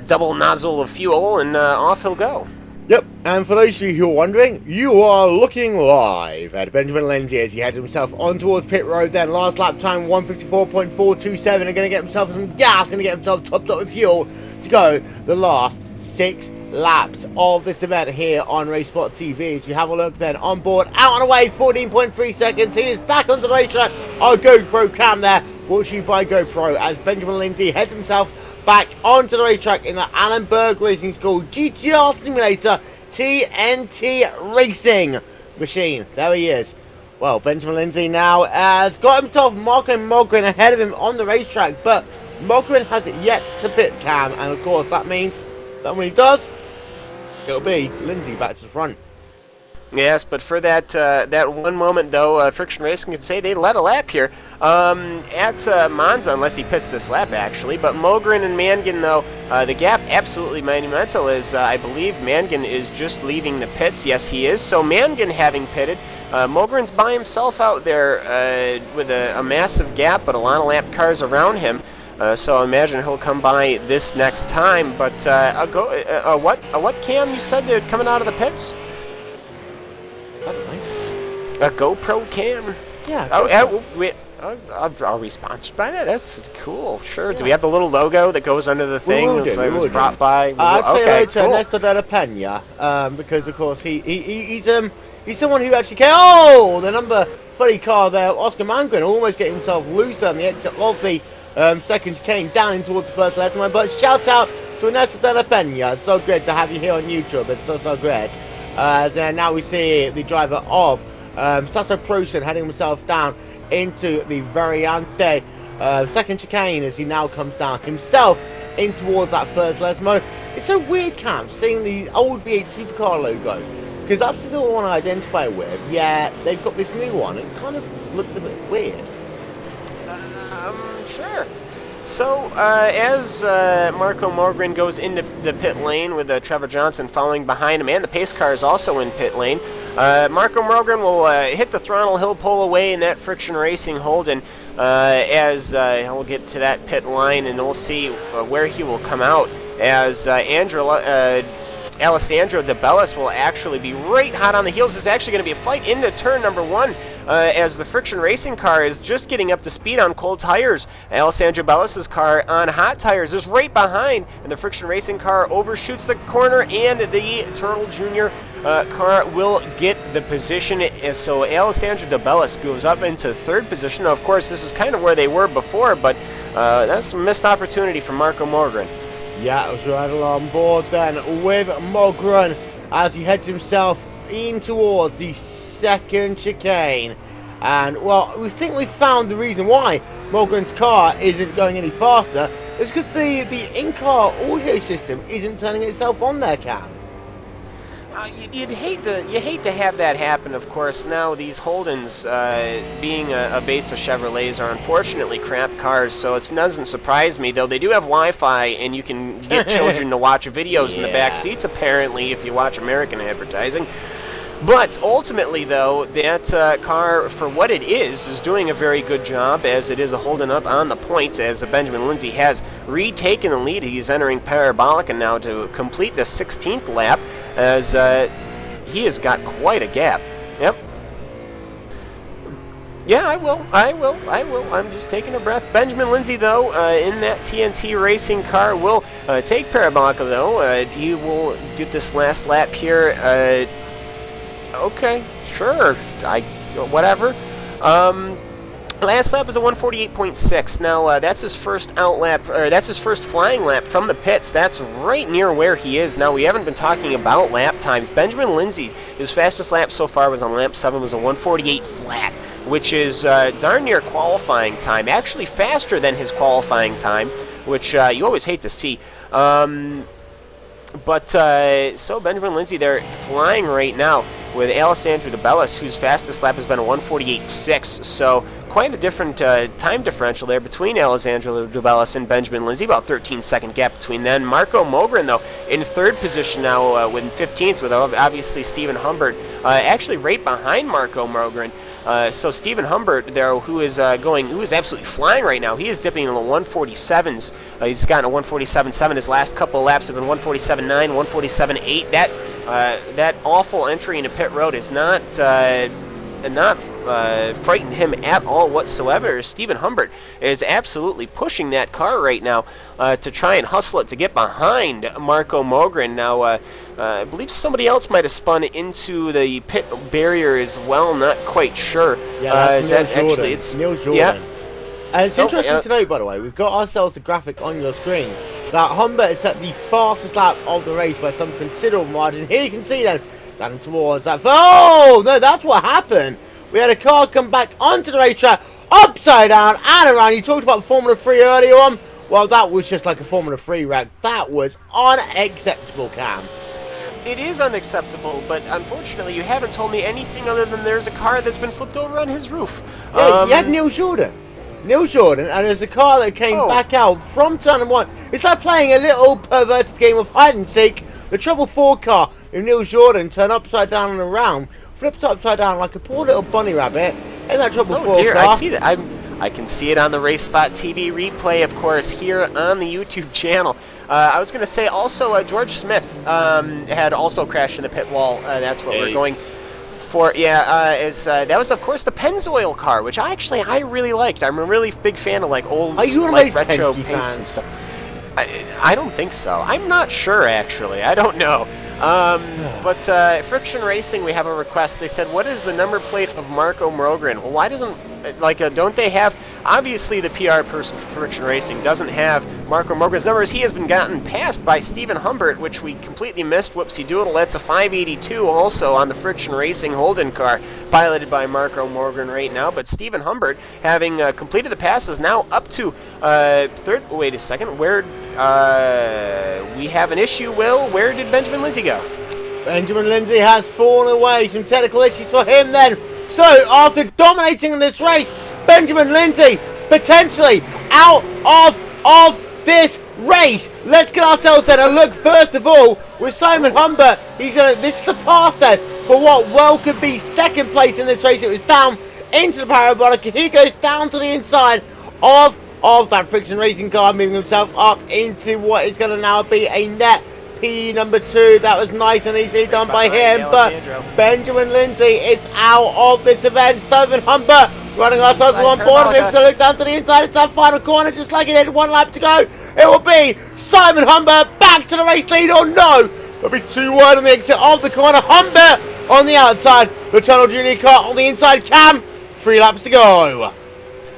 double nozzle of fuel, and off he'll go. Yep, and for those of you who are wondering, you are looking live at Benjamin Lindsay as he headed himself on towards pit road then. Last lap time, 154.427, and going to get himself some gas, going to get himself topped up with fuel to go the last 6 laps of this event here on RaceSpotTV. As you have a look then on board, out and away, 14.3 seconds. He is back onto the racetrack. Our GoPro cam there, brought to you by GoPro, as Benjamin Lindsay heads himself back onto the racetrack in the Annenberg Racing School GTR Simulator TNT Racing machine. There he is. Well, Benjamin Lindsay now has got himself Marco Mogren ahead of him on the racetrack, but Mogren has it yet to pit, Cam, and of course that means that when he does, it'll be Lindsay back to the front. Yes, but for that one moment, though, Friction Racing can say they led a lap here at Monza, unless he pits this lap, actually. But Mogren and Mangan, though, the gap absolutely monumental, as I believe Mangan is just leaving the pits. Yes, he is. So Mangan having pitted, Mogren's by himself out there with a massive gap, but a lot of lap cars around him. So I imagine he'll come by this next time. But what Cam? You said they're coming out of the pits? A GoPro cam? Yeah. Are we sponsored by that? That's cool. Sure. Yeah. Do we have the little logo that goes under the thing? It was brought by. I'd say okay, hello to Nestor de la Pena, because of course he's someone who actually came. Oh, the number 30 car there, Oscar Mangren, almost getting himself loose on the exit of the second came down in towards the first left line. But shout out to Nestor de la Pena. It's so great to have you here on YouTube. It's so great. As now we see the driver of Sasso Prosen heading himself down into the Variante second chicane as he now comes down himself in towards that first Lesmo. It's so weird, Cam, seeing the old V8 Supercar logo, because that's the one I identify with. Yeah, they've got this new one. It kind of looks a bit weird. Sure. So, as Marco Mogren goes into the pit lane with Trevor Johnson following behind him, and the pace car is also in pit lane, Marco Mogren will hit the throttle. He'll pull away in that Friction Racing Holden as he'll get to that pit line, and we'll see where he will come out as Alessandro De Bellis will actually be right hot on the heels. There's actually going to be a fight into turn number 1 as the Friction Racing car is just getting up to speed on cold tires. Alessandro Bellis' car on hot tires is right behind, and the Friction Racing car overshoots the corner, and the Turtle Jr. Car will get the position. So Alessandro De Bellis goes up into 3rd position. Now, of course, this is kind of where they were before, but that's a missed opportunity for Marco Mogren. Yeah, it was right along board then with Mogren as he heads himself in towards the second chicane. And, well, we think we've found the reason why Mogren's car isn't going any faster. It's because the in-car audio system isn't turning itself on there, Cam. You hate to have that happen, of course. Now these Holdens, being a base of Chevrolets, are unfortunately crap cars, so it doesn't surprise me. Though they do have Wi-Fi, and you can get children to watch videos in the back seats, apparently, if you watch American advertising. But ultimately, though, that car, for what it is doing a very good job, as it is a Holden up on the points, as Benjamin Lindsay has retaken the lead. He's entering Parabolica now to complete the 16th lap, as he has got quite a gap. Yep. Yeah, I will. I'm just taking a breath. Benjamin Lindsay, though, in that TNT Racing car, will take Parabolica, though. He will get this last lap here. Okay, sure. Whatever. Last lap is a 148.6. Now that's his first that's his first flying lap from the pits. That's right near where he is. Now we haven't been talking about lap times. Benjamin Lindsay, his fastest lap so far was on lap 7, was a 148 flat, which is darn near qualifying time. Actually faster than his qualifying time, which you always hate to see. But so Benjamin Lindsay, they're flying right now with Alessandro De Bellis, whose fastest lap has been a 148.6. So quite a different time differential there between Alessandro De Bellis and Benjamin Lindsay. About 13-second gap between them. Marco Mogren, though, in 3rd position now, with 15th, with obviously Stephen Humbert, actually right behind Marco Mogren. So Stephen Humbert there, who is absolutely flying right now. He is dipping in the 147s. He's gotten a 147.7. His last couple of laps have been 147.9, 147.8. That awful entry into pit road is not frightened him at all whatsoever. Stephen Humbert is absolutely pushing that car right now to try and hustle it to get behind Marco Mogren. Now, I believe somebody else might have spun into the pit barrier as well. Not quite sure. Yeah, that's Neil Jordan. Yeah. And it's interesting to note, by the way, we've got ourselves a graphic on your screen that Humbert has set the fastest lap of the race by some considerable margin. Here you can see them standing towards that. Oh, no, that's what happened. We had a car come back onto the racetrack, upside down and around. You talked about Formula 3 earlier on. Well, that was just like a Formula 3 wreck. That was unacceptable, Cam. It is unacceptable, but unfortunately you haven't told me anything other than there's a car that's been flipped over on his roof. Yeah, you had Neil Jordan, and there's a car that came back out from turn 1. It's like playing a little perverted game of hide and seek. The Trouble 4 car with Neil Jordan turned upside down and around, flipped upside down like a poor little bunny rabbit in that Trouble 4 dear, car. I see that. I can see it on the RaceSpotTV replay, of course, here on the YouTube channel. I was going to say also George Smith had also crashed in the pit wall. That's what we're going for. Yeah, that was, of course, the Pennzoil car, which I really liked. I'm a really big fan of like old like retro paints and stuff. I don't think so. I'm not sure, actually. I don't know. But Friction Racing, we have a request. They said, what is the number plate of Marco Mogren? Well, why doesn't, don't they have, obviously the PR person for Friction Racing doesn't have Marco Morgan's numbers. He has been gotten passed by Stephen Humbert, which we completely missed. Whoopsie doodle. That's a 582 also on the Friction Racing Holden car, piloted by Marco Morgan right now. But Stephen Humbert, having completed the pass, is now up to third. Wait a second. Where we have an issue, Will? Where did Benjamin Lindsay go? Benjamin Lindsay has fallen away. Some technical issues for him then. So, after dominating in this race, Benjamin Lindsay potentially out of this race. Let's get ourselves then a look first of all with Simon Humbert. This is the pass then for what well could be second place in this race. It was down into the parabolic. He goes down to the inside of that Friction Racing car, moving himself up into what is going to now be a net P number 2. That was nice and easily done by him, but Benjamin Lindsay is out of this event. Stephen Humbert running ourselves on board of him to look down to the inside. It's that final corner, just like it had 1 lap to go. It will be Simon Humbert back to the race lead, or no, there'll be 2 wide on the exit of the corner. Humbert on the outside, the Tunnel Junior car on the inside. Cam, 3 laps to go.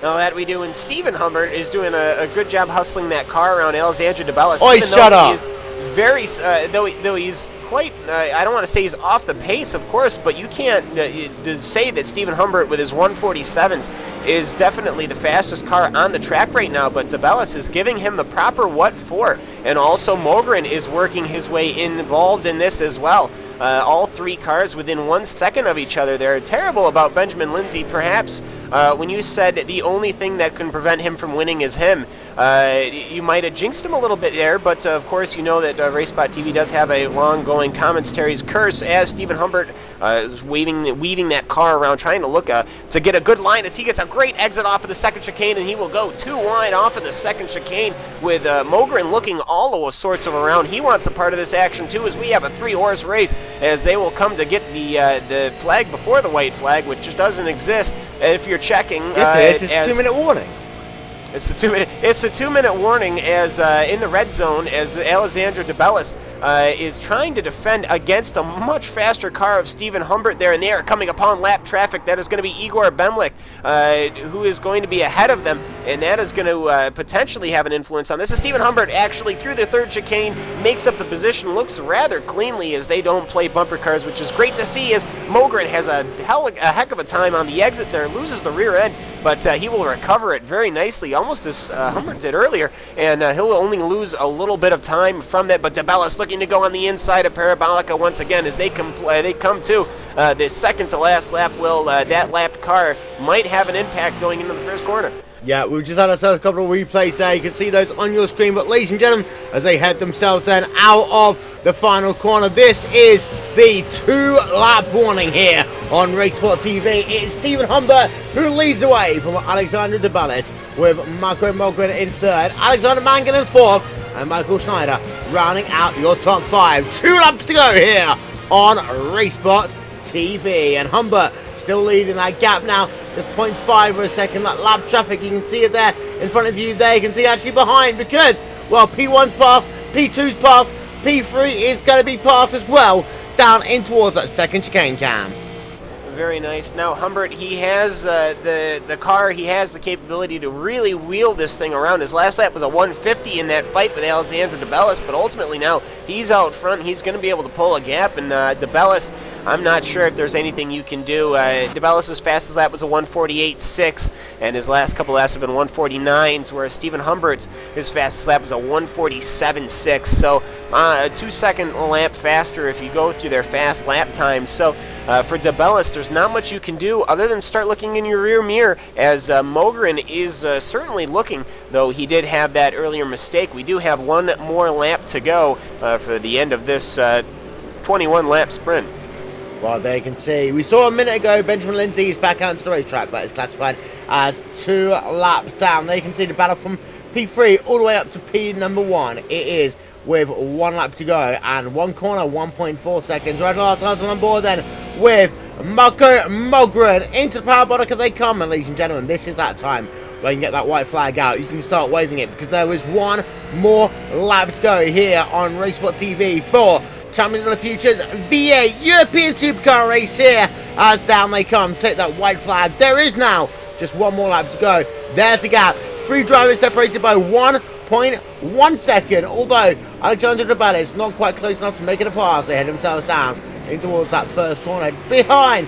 Now that we do, and Stephen Humbert is doing a good job hustling that car around Alexandre de Bellis. Oi, shut up. Very, though he's quite, I don't want to say he's off the pace, of course, but you can't say that Stephen Humbert with his 147s is definitely the fastest car on the track right now, but de Bellis is giving him the proper what for, and also Mogren is working his way involved in this as well. All 3 cars within 1 second of each other. They're terrible about Benjamin Lindsay. Perhaps when you said the only thing that can prevent him from winning is him, you might have jinxed him a little bit there, but of course you know that RaceSpotTV does have a long-going commentary's curse as Stephen Humbert is weaving that car around, trying to look to get a good line as he gets a great exit off of the second chicane, and he will go 2 wide off of the second chicane with Mogren looking all sorts of around. He wants a part of this action too, as we have a 3-horse race as they will come to get the flag before the white flag, which just doesn't exist. And if you're checking, yes, it's a 2-minute warning. It's the 2-minute warning as in the red zone as Alexandre de Bellis is trying to defend against a much faster car of Stephen Humbert there, and they are coming upon lap traffic. That is going to be Igor Bemlik, who is going to be ahead of them, and that is going to potentially have an influence on this. As Stephen Humbert actually through the 3rd chicane makes up the position, looks rather cleanly as they don't play bumper cars, which is great to see as Mogren has a heck of a time on the exit there, loses the rear end, but he will recover it very nicely, almost as Humbert did earlier, and he'll only lose a little bit of time from that, but de Bellis looking to go on the inside of Parabolica once again as they come to the second to last lap. Will that lapped car might have an impact going into the first corner. Yeah, we've just had ourselves a couple of replays there. You can see those on your screen. But ladies and gentlemen, as they head themselves then out of the final corner, this is the 2-lap warning here on RaceSpotTV. It's Stephen Humbert who leads away from Alexandre de Bellis, with Marco Mogren in 3rd, Alexander Mangan in 4th, and Michael Schneider rounding out your top 5. 2 laps to go here on RaceSpotTV. And Humbert still leading that gap now, just 0.5 for a second. That lap traffic, you can see it there in front of you there. You can see actually behind because, well, P1's passed, P2's passed, P3 is going to be passed as well down in towards that second chicane, Cam. Very nice. Now Humbert, he has the car, he has the capability to really wheel this thing around. His last lap was a 150 in that fight with Alexandre de Bellis, but ultimately now he's out front. He's going to be able to pull a gap, and de Bellis, I'm not sure if there's anything you can do. De Bellis' fastest lap was a 148.6, and his last couple laps have been 149s, whereas Stephen Humbert's, his fastest lap was a 147.6. So a 2-second lap faster if you go through their fast lap times. So for de Bellis, there's not much you can do other than start looking in your rear mirror, as Mogren is certainly looking, though he did have that earlier mistake. We do have 1 more lap to go for the end of this 21-lap sprint. Well, there you can see, we saw a minute ago Benjamin Lindsay is back out into the racetrack, but it's classified as 2 laps down. There you can see the battle from P3 all the way up to P number 1. It is with 1 lap to go and 1 corner, 1.4 seconds. Right last on board then with Marco Mogren into the parabolic as they come. And ladies and gentlemen, this is that time where you can get that white flag out. You can start waving it because there is 1 more lap to go here on RaceSpotTV for Champions of the Futures V8 European Supercar race here as down they come. Take that white flag. There is now just 1 more lap to go. There's the gap. 3 drivers separated by 1 0.1 second. Although Alexander De Bellis not quite close enough to make it a pass. They head themselves down in towards that first corner. Behind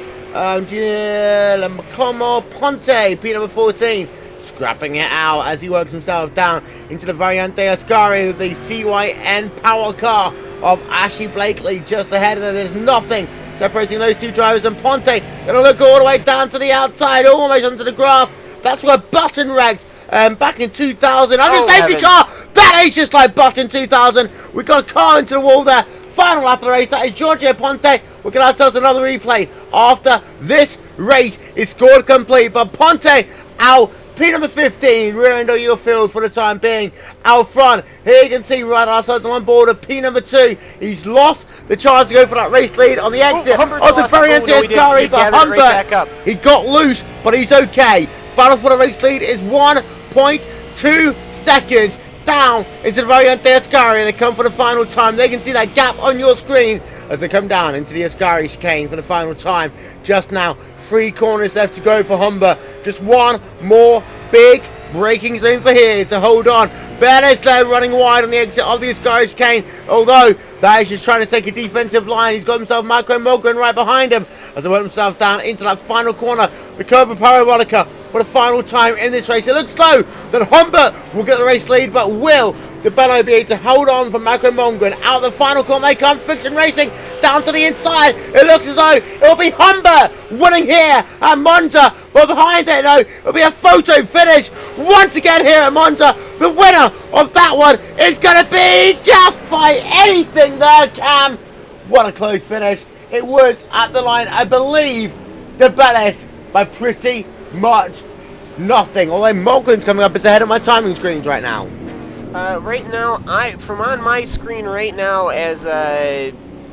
Giacomo Ponte, P number 14, scrapping it out as he works himself down into the Variante Ascari with the CYN power car of Ashley Blakely just ahead, and there's nothing separating those two drivers. And Ponte gonna look all the way down to the outside, almost onto the grass. That's where Button wrecked back in 2000. Under safety car, that is just like Button 2000. We got a car into the wall there. Final lap of the race, that is Giorgio Ponte. We'll get ourselves another replay after this race is scored complete. But Ponte out, P number 15, rear end of your field for the time being. Out front, here you can see right outside on board of P number 2. He's lost the chance to go for that race lead on the exit of the Variante Ascari, but Humbert, he got loose, but he's okay. Battle for the race lead is 1.2 seconds down into the Variante Ascari, and they come for the final time. They can see that gap on your screen as they come down into the Ascari chicane for the final time. Just now, 3 corners left to go for Humber. Just one more big braking zone for here to hold on. Bellis there running wide on the exit of the Ascari chicane, although that is just trying to take a defensive line. He's got himself Marco Mogren right behind him as they work himself down into that final corner, the curve of Parabolica for the final time in this race. It looks slow that Humber will get the race lead, but will the Bello be able to hold on from Marco Mogren? Out the final corner they come, Fiction Racing down to the inside. It looks as though it'll be Humber winning here at Monza, but behind it though, it'll be a photo finish once again here at Monza. The winner of that one is going to be just by anything there, Cam. What a close finish. It was at the line, I believe, De Bellis by pretty much nothing. Although Mogren's coming up as ahead of my timing screens right now. Right now, from on my screen right now as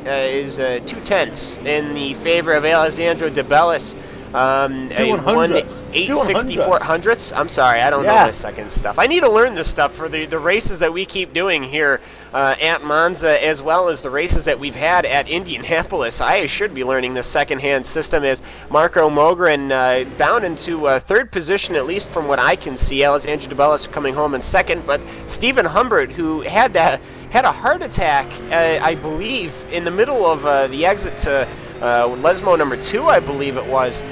is 2/10 in the favor of Alessandro De Bellis. A 1/86400ths. I'm sorry, I don't know this second stuff. I need to learn this stuff for the races that we keep doing here at Monza, as well as the races that we've had at Indianapolis. I should be learning this second-hand system as Marco Mogren bound into third position, at least from what I can see. Alessandro De Bellis coming home in second, but Stephen Humbert, who had a heart attack, I believe, in the middle of the exit to Lesmo number 2, I believe it was.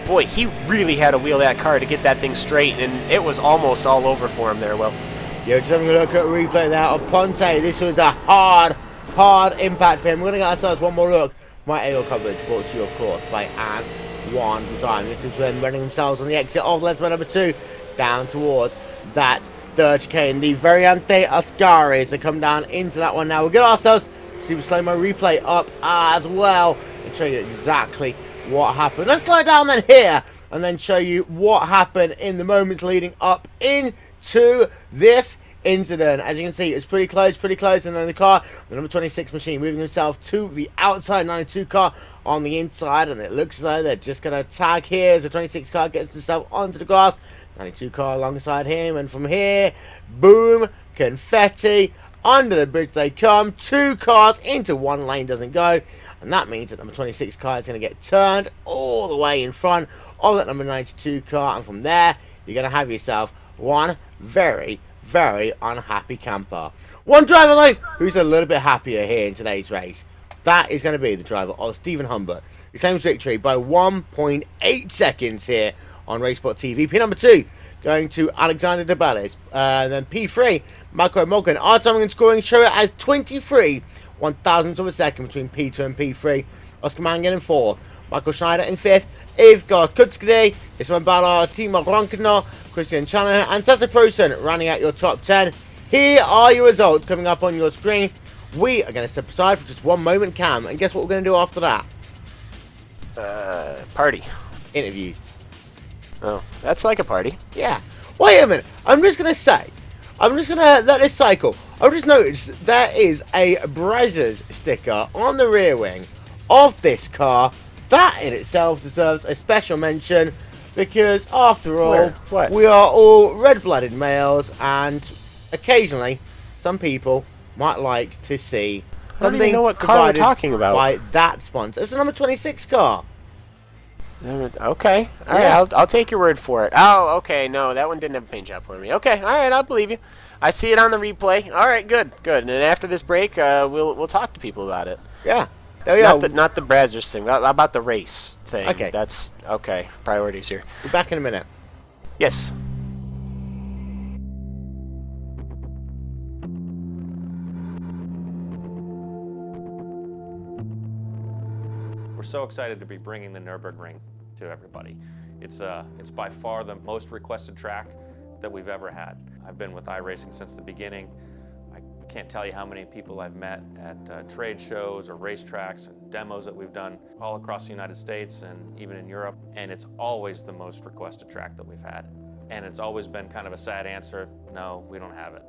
Boy, he really had to wheel that car to get that thing straight, and it was almost all over for him there, Will. Yeah, just having a look at a replay there of Ponte. This was a hard impact for him. We're going to get ourselves one more look. My aerial coverage brought to you, of course, by One Design. This is when running themselves on the exit of Lesmo number 2 down towards that third chicane. The Variante Ascari as they come down into that one now. We'll get ourselves super slow-mo replay up as well and show you exactly what happened. Let's slow down then here and then show you what happened in the moments leading up into this incident. As you can see, it's pretty close, and then the car, the number 26 machine, moving himself to the outside, 92 car on the inside, and it looks as though they're just going to tag here as the 26 car gets himself onto the grass. 92 car alongside him, and from here, boom, confetti, under the bridge they come. 2 cars into one lane doesn't go, and that means that number 26 car is going to get turned all the way in front of that number 92 car, and from there, you're going to have yourself one very, very unhappy camper. One driver, though, who's a little bit happier here in today's race. That is going to be the driver of Stephen Humbert, who claims victory by 1.8 seconds here on RaceSpotTV. P number 2 going to Alexander De Bellis. Then P3, Marco Mogren. Our timing and scoring show it as 23 1,000ths of a second between P2 and P3. Oscar Mangan in 4th. Michael Schneider in 5th. Ivgar Kutskide, Isman Bala, Timo Rankner, Christian Chandler, and Sasa Prosen running out your top 10. Here are your results coming up on your screen. We are going to step aside for just one moment, Cam, and guess what we're going to do after that? Party. Interviews. Oh, that's like a party. Yeah. Wait a minute. I'm just going to let this cycle. I've just noticed there is a Brazzers sticker on the rear wing of this car. That in itself deserves a special mention because, after all, we are all red-blooded males, and occasionally some people might like to see I don't even know what car we're talking about. By that sponsor. It's a number 26 car. Okay. All right, I'll take your word for it. Oh, okay. No, that one didn't have a paint job for me. Okay. All right, I'll believe you. I see it on the replay. All right, good. And then after this break, we'll talk to people about it. Yeah. There we go. Not the Brazzers thing. How about the race thing? Okay. That's okay. Priorities here. We're back in a minute. Yes. We're so excited to be bringing the Nürburgring to everybody. It's by far the most requested track that we've ever had. I've been with iRacing since the beginning. I can't tell you how many people I've met at trade shows or racetracks and demos that we've done all across the United States and even in Europe. And it's always the most requested track that we've had. And it's always been kind of a sad answer, no, we don't have it.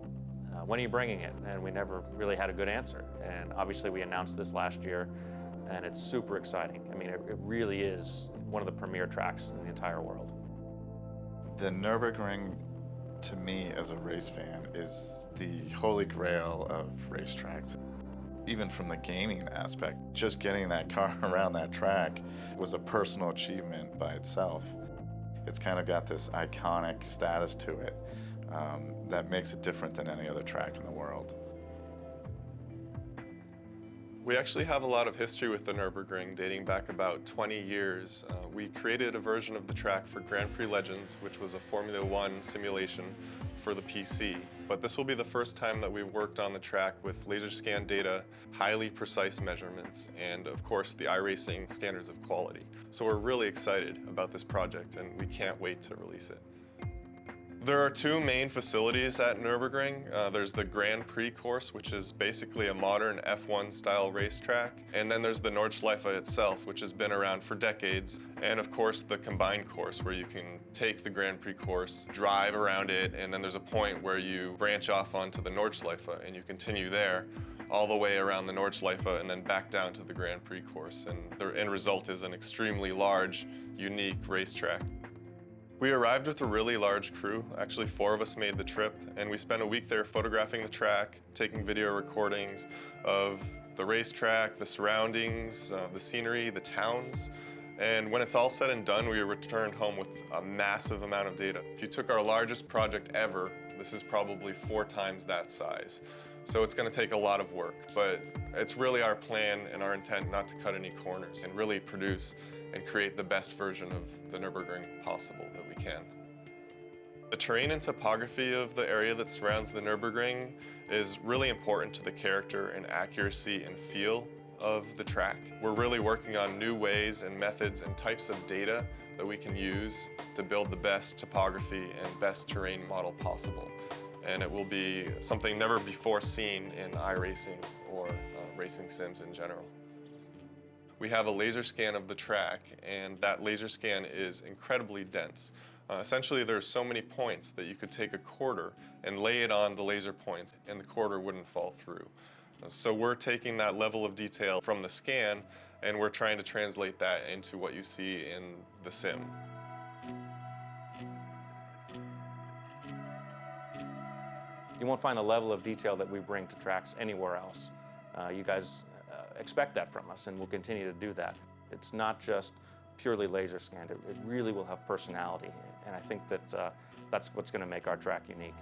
When are you bringing it? And we never really had a good answer. And obviously we announced this last year, and it's super exciting. I mean, it really is one of the premier tracks in the entire world. The Nürburgring, to me as a race fan, is the holy grail of racetracks. Even from the gaming aspect, just getting that car around that track was a personal achievement by itself. It's kind of got this iconic status to it that makes it different than any other track in the world. We actually have a lot of history with the Nürburgring dating back about 20 years. We created a version of the track for Grand Prix Legends, which was a Formula One simulation for the PC. But this will be the first time that we've worked on the track with laser scan data, highly precise measurements, and of course the iRacing standards of quality. So we're really excited about this project and we can't wait to release it. There are two main facilities at Nürburgring. There's the Grand Prix course, which is basically a modern F1 style racetrack. And then there's the Nordschleife itself, which has been around for decades. And of course, the combined course, where you can take the Grand Prix course, drive around it, and then there's a point where you branch off onto the Nordschleife and you continue there all the way around the Nordschleife and then back down to the Grand Prix course. And the end result is an extremely large, unique racetrack. We arrived with a really large crew. Actually, 4 of us made the trip, and we spent a week there photographing the track, taking video recordings of the racetrack, the surroundings, the scenery, the towns. And when it's all said and done, we returned home with a massive amount of data. If you took our largest project ever, this is probably 4 times that size. So it's going to take a lot of work, but it's really our plan and our intent not to cut any corners and really produce and create the best version of the Nürburgring possible that we can. The terrain and topography of the area that surrounds the Nürburgring is really important to the character and accuracy and feel of the track. We're really working on new ways and methods and types of data that we can use to build the best topography and best terrain model possible. And it will be something never before seen in iRacing or racing sims in general. We have a laser scan of the track, and that laser scan is incredibly dense. Essentially, there's so many points that you could take a quarter and lay it on the laser points, and the quarter wouldn't fall through. So we're taking that level of detail from the scan, and we're trying to translate that into what you see in the sim. You won't find the level of detail that we bring to tracks anywhere else. You guys expect that from us, and we'll continue to do that. It's not just purely laser scanned. It really will have personality, and I think that that's what's going to make our track unique.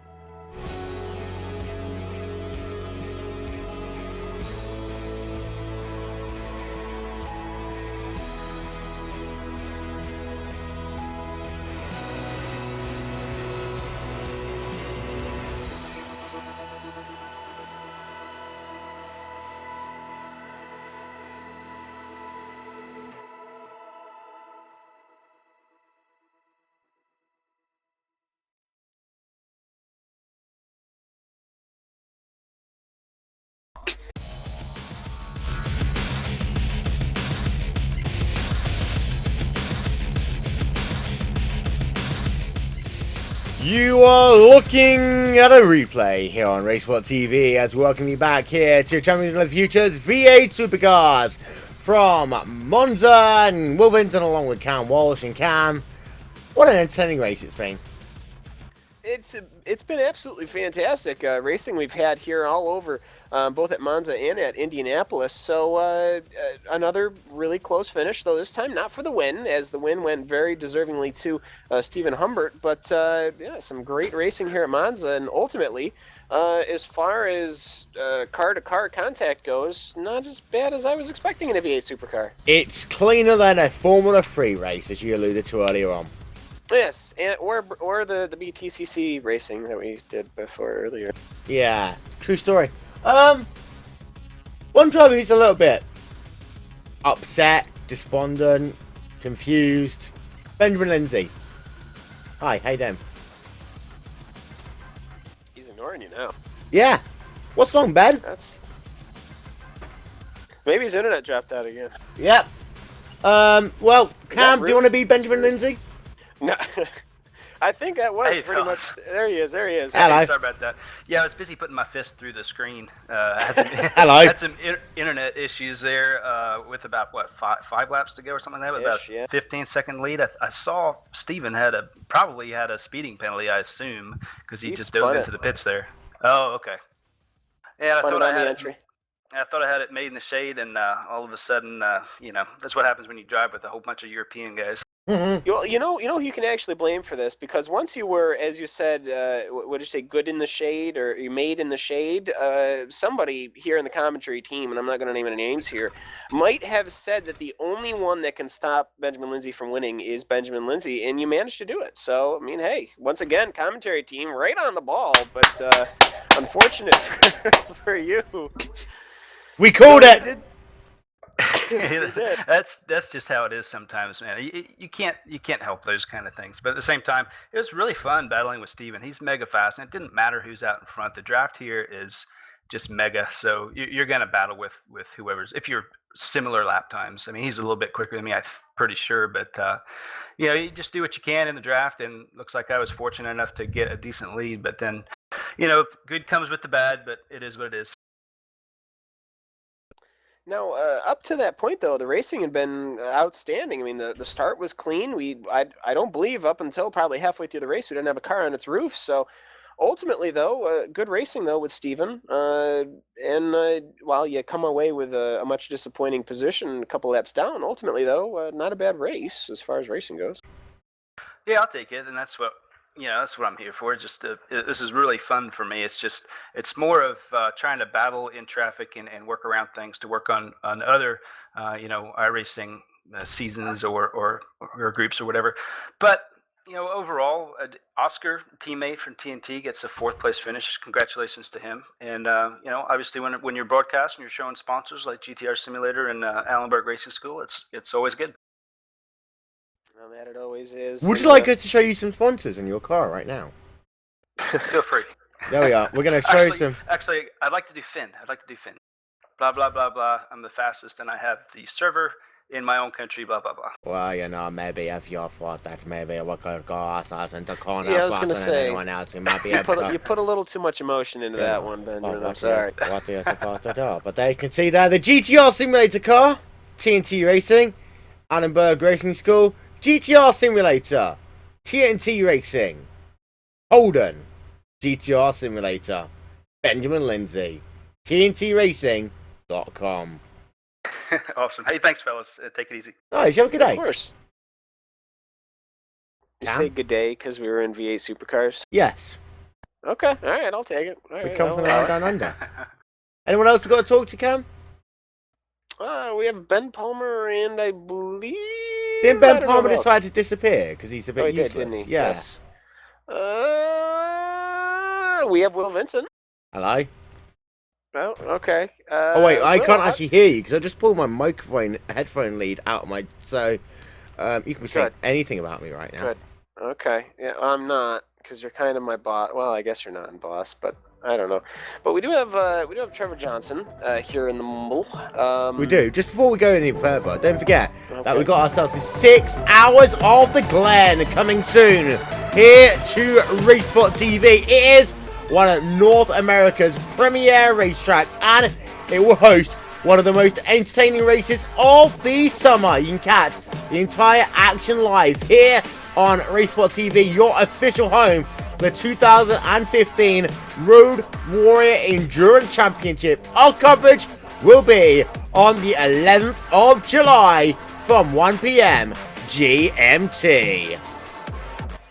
You are looking at a replay here on RaceSpotTV as we welcome you back here to Champions of the Future's V8 Supercars from Monza and Wolverhampton, along with Cam Walsh. And Cam, what an entertaining race it's been. It's been absolutely fantastic racing we've had here all over, both at Monza and at Indianapolis. So another really close finish, though this time not for the win, as the win went very deservingly to Stephen Humbert. But yeah, some great racing here at Monza, and ultimately as far as car-to-car contact goes, not as bad as I was expecting in a V8 supercar. It's cleaner than a Formula 3 race, as you alluded to earlier on. Yes, or the BTCC racing that we did before earlier. Yeah, true story. One driver who's a little bit upset, despondent, confused. Benjamin Lindsay. Hi, how you doing? He's ignoring you now. Yeah. What's wrong, Ben? That's... Maybe his internet dropped out again. Yep. Well, Cam, do you want to be Benjamin Lindsay? No. I think that was Hey, pretty fellas. much... There he is, there he is. Hello. Hey, sorry about that. Yeah, I was busy putting my fist through the screen. Hello. Had some internet issues there with about, what, five laps to go or something like that? With about Yeah. 15-second lead. I saw Steven probably had a speeding penalty, I assume, because he just spun dove it. into the pits there. Oh, okay. Yeah, Spun it on the entry. I thought I had it made in the shade, and all of a sudden, that's what happens when you drive with a whole bunch of European guys. You know who you can actually blame for this, because once you were, as you said, what did you say, good in the shade, or you made in the shade, somebody here in the commentary team, and I'm not going to name any names here, might have said that the only one that can stop Benjamin Lindsay from winning is Benjamin Lindsay, and you managed to do it. So, I mean, hey, once again, commentary team, right on the ball, but unfortunate for you. We called it! That's just how it is sometimes, man. You can't help those kind of things. But at the same time, it was really fun battling with Steven. He's mega fast, and it didn't matter who's out in front. The draft here is just mega. So you're going to battle with whoever's, if you're similar lap times. I mean, he's a little bit quicker than me, I'm pretty sure. But you just do what you can in the draft, and looks like I was fortunate enough to get a decent lead. But then, good comes with the bad. But it is what it is. Now, up to that point, though, the racing had been outstanding. I mean, the start was clean. I don't believe up until probably halfway through the race we didn't have a car on its roof. So, ultimately, though, good racing, though, with Steven. While you come away with a much disappointing position a couple laps down, ultimately, though, not a bad race as far as racing goes. Yeah, I'll take it, and that's what I'm here for. This is really fun for me. It's more of trying to battle in traffic and work around things to work on other, iRacing seasons or groups or whatever. But overall, Oscar, teammate from TNT, gets a 4th place finish. Congratulations to him. And obviously, when you're broadcasting, you're showing sponsors like GTR Simulator and Allenberg Racing School. It's always good. Well, that it always is. Would you like us to show you some sponsors in your car right now? Feel free. There we are. We're going to show you some. Actually, I'd like to do Finn. Blah, blah, blah, blah. I'm the fastest, and I have the server in my own country, blah, blah, blah. Well, maybe if you thought that maybe we could go outside in the corner. Yeah, I was going to say, anyone else who might be you put a little too much emotion into that one, Benjamin. I'm sorry. What are you supposed to do? But they can see there the GTR Simulator car, TNT Racing, Allenberg Racing School, GTR Simulator, TNT Racing, Holden, GTR Simulator, Benjamin Lindsay, TNTRacing.com. Awesome. Hey, thanks, fellas. Take it easy. Nice, you have a good day. Of course. You Cam? say good day because we were in V8 Supercars? Yes, Okay, all right, I'll take it. All we right, come from the I'll- land down under. Anyone else we've got to talk to, Cam? We have Ben Palmer and I believe... Didn't I Ben don't know Palmer who else. decide to disappear because he's a bit Oh, he useless? did, didn't he? Yeah. Yes. We have Will Vincent. Hello. Oh, okay. Oh wait, I Will, can't actually hear you because I just pulled my headphone lead out of my. So you can be saying Good. anything about me right now. Good. Okay. Yeah, I'm not, because you're kind of my boss. Well, I guess you're not my boss, but I don't know. But we do have Trevor Johnson here in the mumble. We do. Just before we go any further, don't forget that Okay. we got ourselves the 6 hours of the Glen coming soon here to RaceSpotTV. It is one of North America's premier racetracks, and it will host one of the most entertaining races of the summer. You can catch the entire action live here on RaceSpotTV, your official home for the 2015 Road Warrior Endurance Championship. Our coverage will be on the 11th of July from 1 p.m. GMT.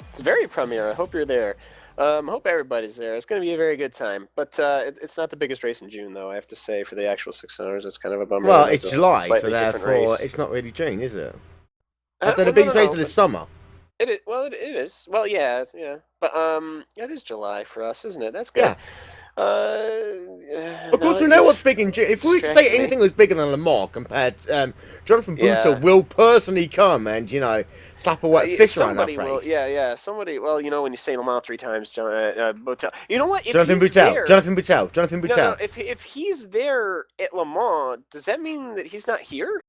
It's very premiere. I hope you're there. Hope everybody's there. It's going to be a very good time. But it's not the biggest race in June, though. I have to say, for the actual 600s, it's kind of a bummer. Well, that it's a July, so slightly different therefore race. it's not really June, is it? Well, That's the biggest race of the summer. It is. Well, it is. Well, yeah. But it is July for us, isn't it? That's good. Yeah. Of course, now we that know you've what's big in June. If we were to say distracted me. anything was bigger than Le Mans compared, Jonathan Butler Yeah. will personally come and slap a wet fish around that somebody race. will. Yeah. Somebody. Well, when you say Le Mans 3 times, Botel. You know what? If Jonathan he's Buttel. there, Jonathan Buttel. Jonathan No, Buttel. if he's there at Le Mans, does that mean that he's not here?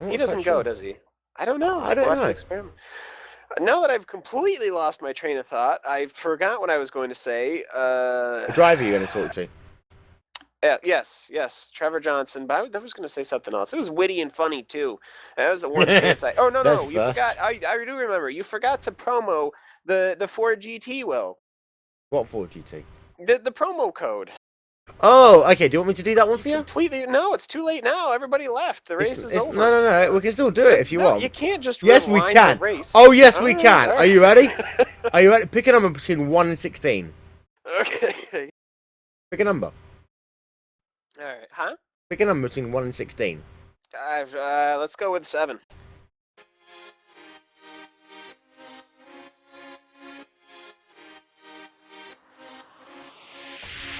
He doesn't go, does he? I don't know. I don't We'll have know. to experiment. Now that I've completely lost my train of thought, I forgot what I was going to say. The driver you're going to talk to. Yes, Trevor Johnson. But I was going to say something else. It was witty and funny too. That was the one chance I. Oh no, That's you first. forgot. I do remember. You forgot to promo the Ford GT. Will What Ford GT? the promo code? Oh, okay. Do you want me to do that one for you? Completely. No, it's too late now. Everybody left. The race is over. No. We can still do it if you want. You can't just Yes, we rewind can. the race. Oh, yes, we All can. right. Are you ready? Are you ready? Pick a number between 1 and 16. Okay. Pick a number. All right. Huh? Pick a number between 1 and 16. Let's go with 7.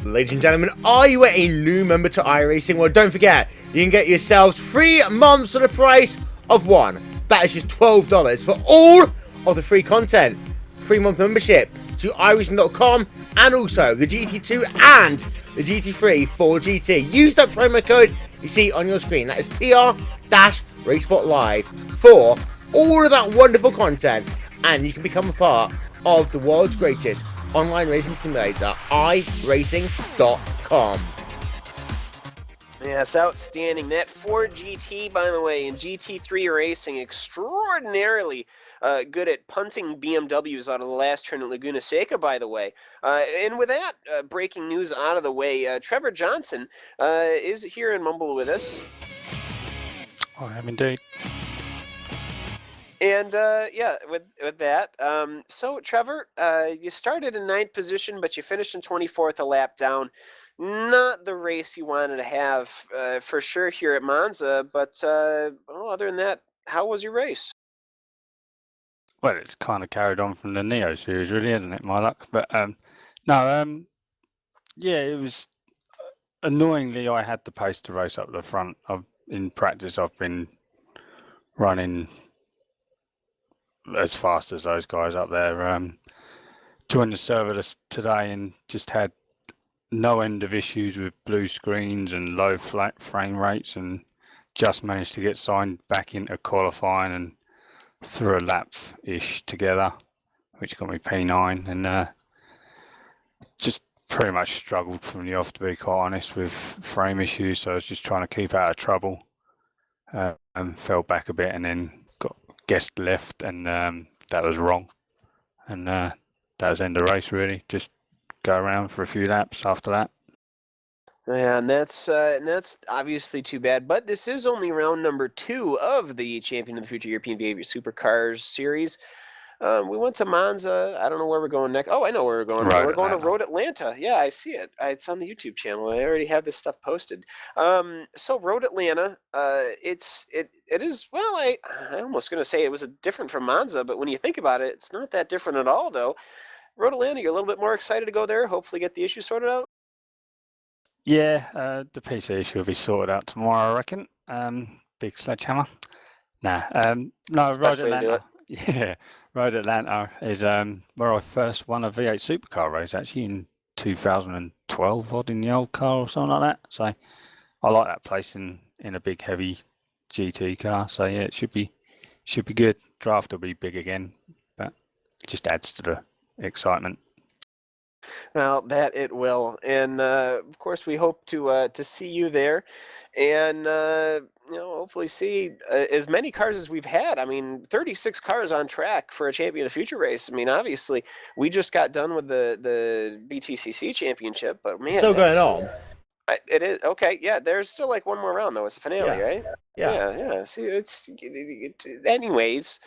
Ladies and gentlemen, are you a new member to iRacing? Well, don't forget, you can get yourselves 3 months for the price of 1. That is just $12 for all of the free content. 3-month membership to iRacing.com and also the GT2 and the GT3 for GT. Use that promo code you see on your screen. That is PR-RaceSpotLive for all of that wonderful content, and you can become a part of the world's greatest online racing simulator, iRacing.com. Yes, outstanding. That Ford GT, by the way, and GT3 Racing, extraordinarily good at punting BMWs out of the last turn at Laguna Seca, by the way. And with that breaking news out of the way, Trevor Johnson is here in Mumble with us. I am indeed. And with that, so Trevor, you started in 9th position, but you finished in 24th, a lap down. Not the race you wanted to have for sure here at Monza, but other than that, how was your race? Well, it's kind of carried on from the Neo series, really, isn't it? My luck, but yeah, it was annoyingly I had the pace to race up the front. In practice, I've been running as fast as those guys up there. Joined the server today and just had no end of issues with blue screens and low frame rates, and just managed to get signed back into qualifying and through a lap-ish together, which got me P9, and just pretty much struggled from the off, to be quite honest, with frame issues. So I was just trying to keep out of trouble, and fell back a bit, and then got guessed left, and that was wrong, and that was the end of the race, really. Just go around for a few laps after that. Yeah, and that's obviously too bad. But this is only round number 2 of the Champion of the Future European Behavior Supercars series. We went to Monza. I don't know where we're going next. Oh, I know where we're going. We're going to Road Atlanta. Yeah, I see it. It's on the YouTube channel. I already have this stuff posted. So Road Atlanta, it is, well, I almost going to say it was different from Monza, but when you think about it, it's not that different at all, though. Road Atlanta, you're a little bit more excited to go there, hopefully get the issue sorted out? Yeah, the PC issue will be sorted out tomorrow, I reckon. Big sledgehammer. No, Road Atlanta. Yeah, Road Atlanta is where I first won a V8 Supercar race, actually, in 2012, odd, in the old car or something like that. So I like that place in a big, heavy GT car. So yeah, it should be good. Draft will be big again, but it just adds to the excitement. Well, that it will, and of course we hope to see you there, and hopefully see as many cars as we've had. I mean, 36 cars on track for a Champion of the Future race. I mean, obviously we just got done with the BTCC championship, but man, Still going on. It is okay. Yeah, there's still like one more round though. It's the finale, Yeah. right? Yeah. Yeah. See, anyways,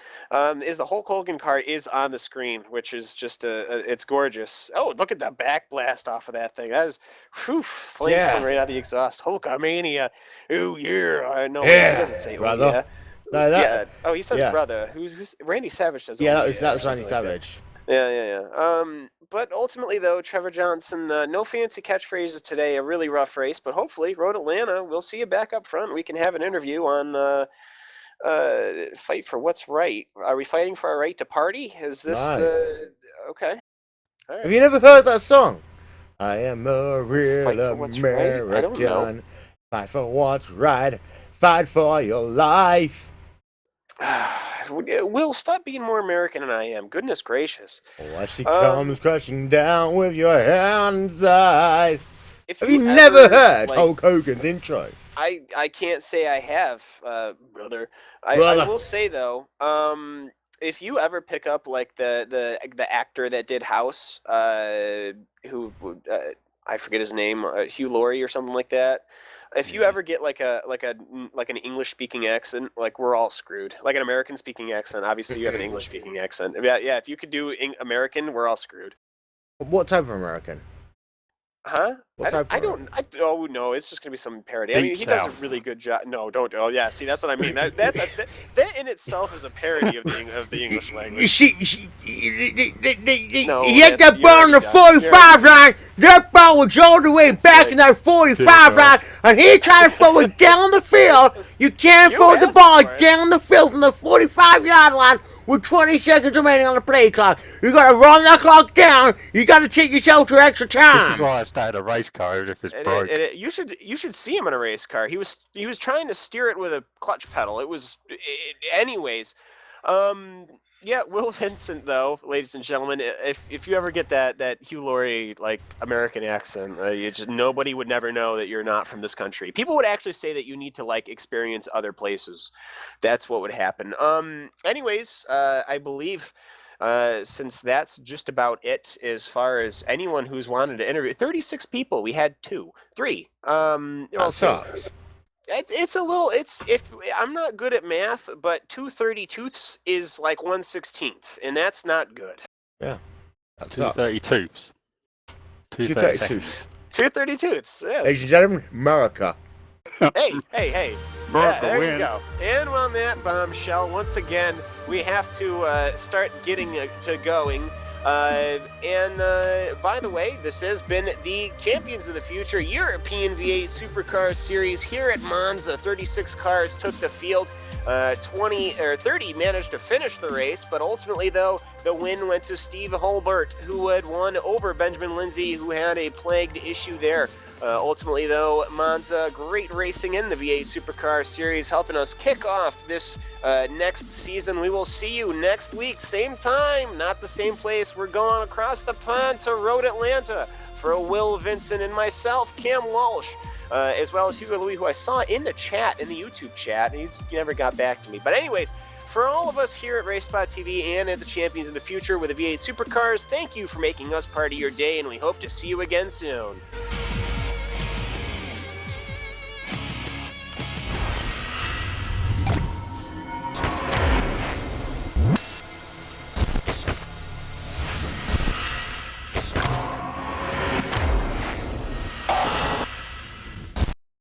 is the Hulk Hogan car is on the screen, which is just it's gorgeous. Oh, look at the back blast off of that thing. That is, flames coming right out of the exhaust. Hulkamania. Oh yeah. I know. Yeah, He doesn't say brother. Oh, yeah. No, that. Yeah. Oh, he says yeah. brother. Who's Randy Savage does? Yeah, Oh, that was or Randy something like that. Savage. Yeah. But ultimately, though, Trevor Johnson, no fancy catchphrases today. A really rough race, but hopefully, Road Atlanta, we'll see you back up front. We can have an interview on fight for what's right. Are we fighting for our right to party? Is this the okay? All right. Have you never heard that song? I am a real Fight for what's right? American. I don't know. Fight for what's right. Fight for your life. Will, stop being more American than I am. Goodness gracious. Watch she comes crashing down with your hands high. Have you ever, never heard Hulk Hogan's intro? I can't say I have, brother. I will say though, if you ever pick up like the actor that did House, who I forget his name, Hugh Laurie or something like that. If you ever get like an English speaking accent, like we're all screwed. Like an American speaking accent, obviously you have an English speaking accent. Yeah. If you could do American, we're all screwed. What type of American? Huh? I don't. Oh no, it's just gonna be some parody. I mean, he does a really good job. No, don't. Oh yeah, see, that's what I mean. That in itself is a parody of the English language. He had that ball on the 45 line. That ball was all the way back in that 45 line, and he tried to throw it down the field. You can't throw the ball down the field from the 45-yard line with 20 seconds remaining on the play clock. You gotta run that clock down. You gotta take yourself to extra time. This is why I started a race car, even if it's broke. You should see him in a race car. He was trying to steer it with a clutch pedal. Anyways. Yeah, Will Vincent, though, ladies and gentlemen, if you ever get that Hugh Laurie like American accent, nobody would never know that you're not from this country. People would actually say that you need to like experience other places. That's what would happen. Anyways, I believe since that's just about it as far as anyone who's wanted to interview, 36 people. We had 3. That sucks. It's a little. If I'm not good at math, but 232ths is like 1/16th, and that's not good. Yeah. 232ths. 232ths. 232ths. Yes. Ladies and gentlemen, America. Hey. America there wins. you go. And on that bombshell, once again, we have to start getting to going. And by the way, this has been the Champions of the Future European V8 Supercars Series here at Monza. 36 cars took the field. 30 managed to finish the race, but ultimately, though, the win went to Steve Hulbert, who had won over Benjamin Lindsay, who had a plagued issue there. Ultimately, though, Monza, great racing in the V8 Supercar Series, helping us kick off this next season. We will see you next week, same time, not the same place. We're going across the pond to Road Atlanta for Will Vincent and myself, Cam Walsh, as well as Hugo Louis, who I saw in the chat, in the YouTube chat, and he never got back to me. But anyways, for all of us here at RaceSpotTV and at the Champions of the Future with the V8 Supercars, thank you for making us part of your day, and we hope to see you again soon.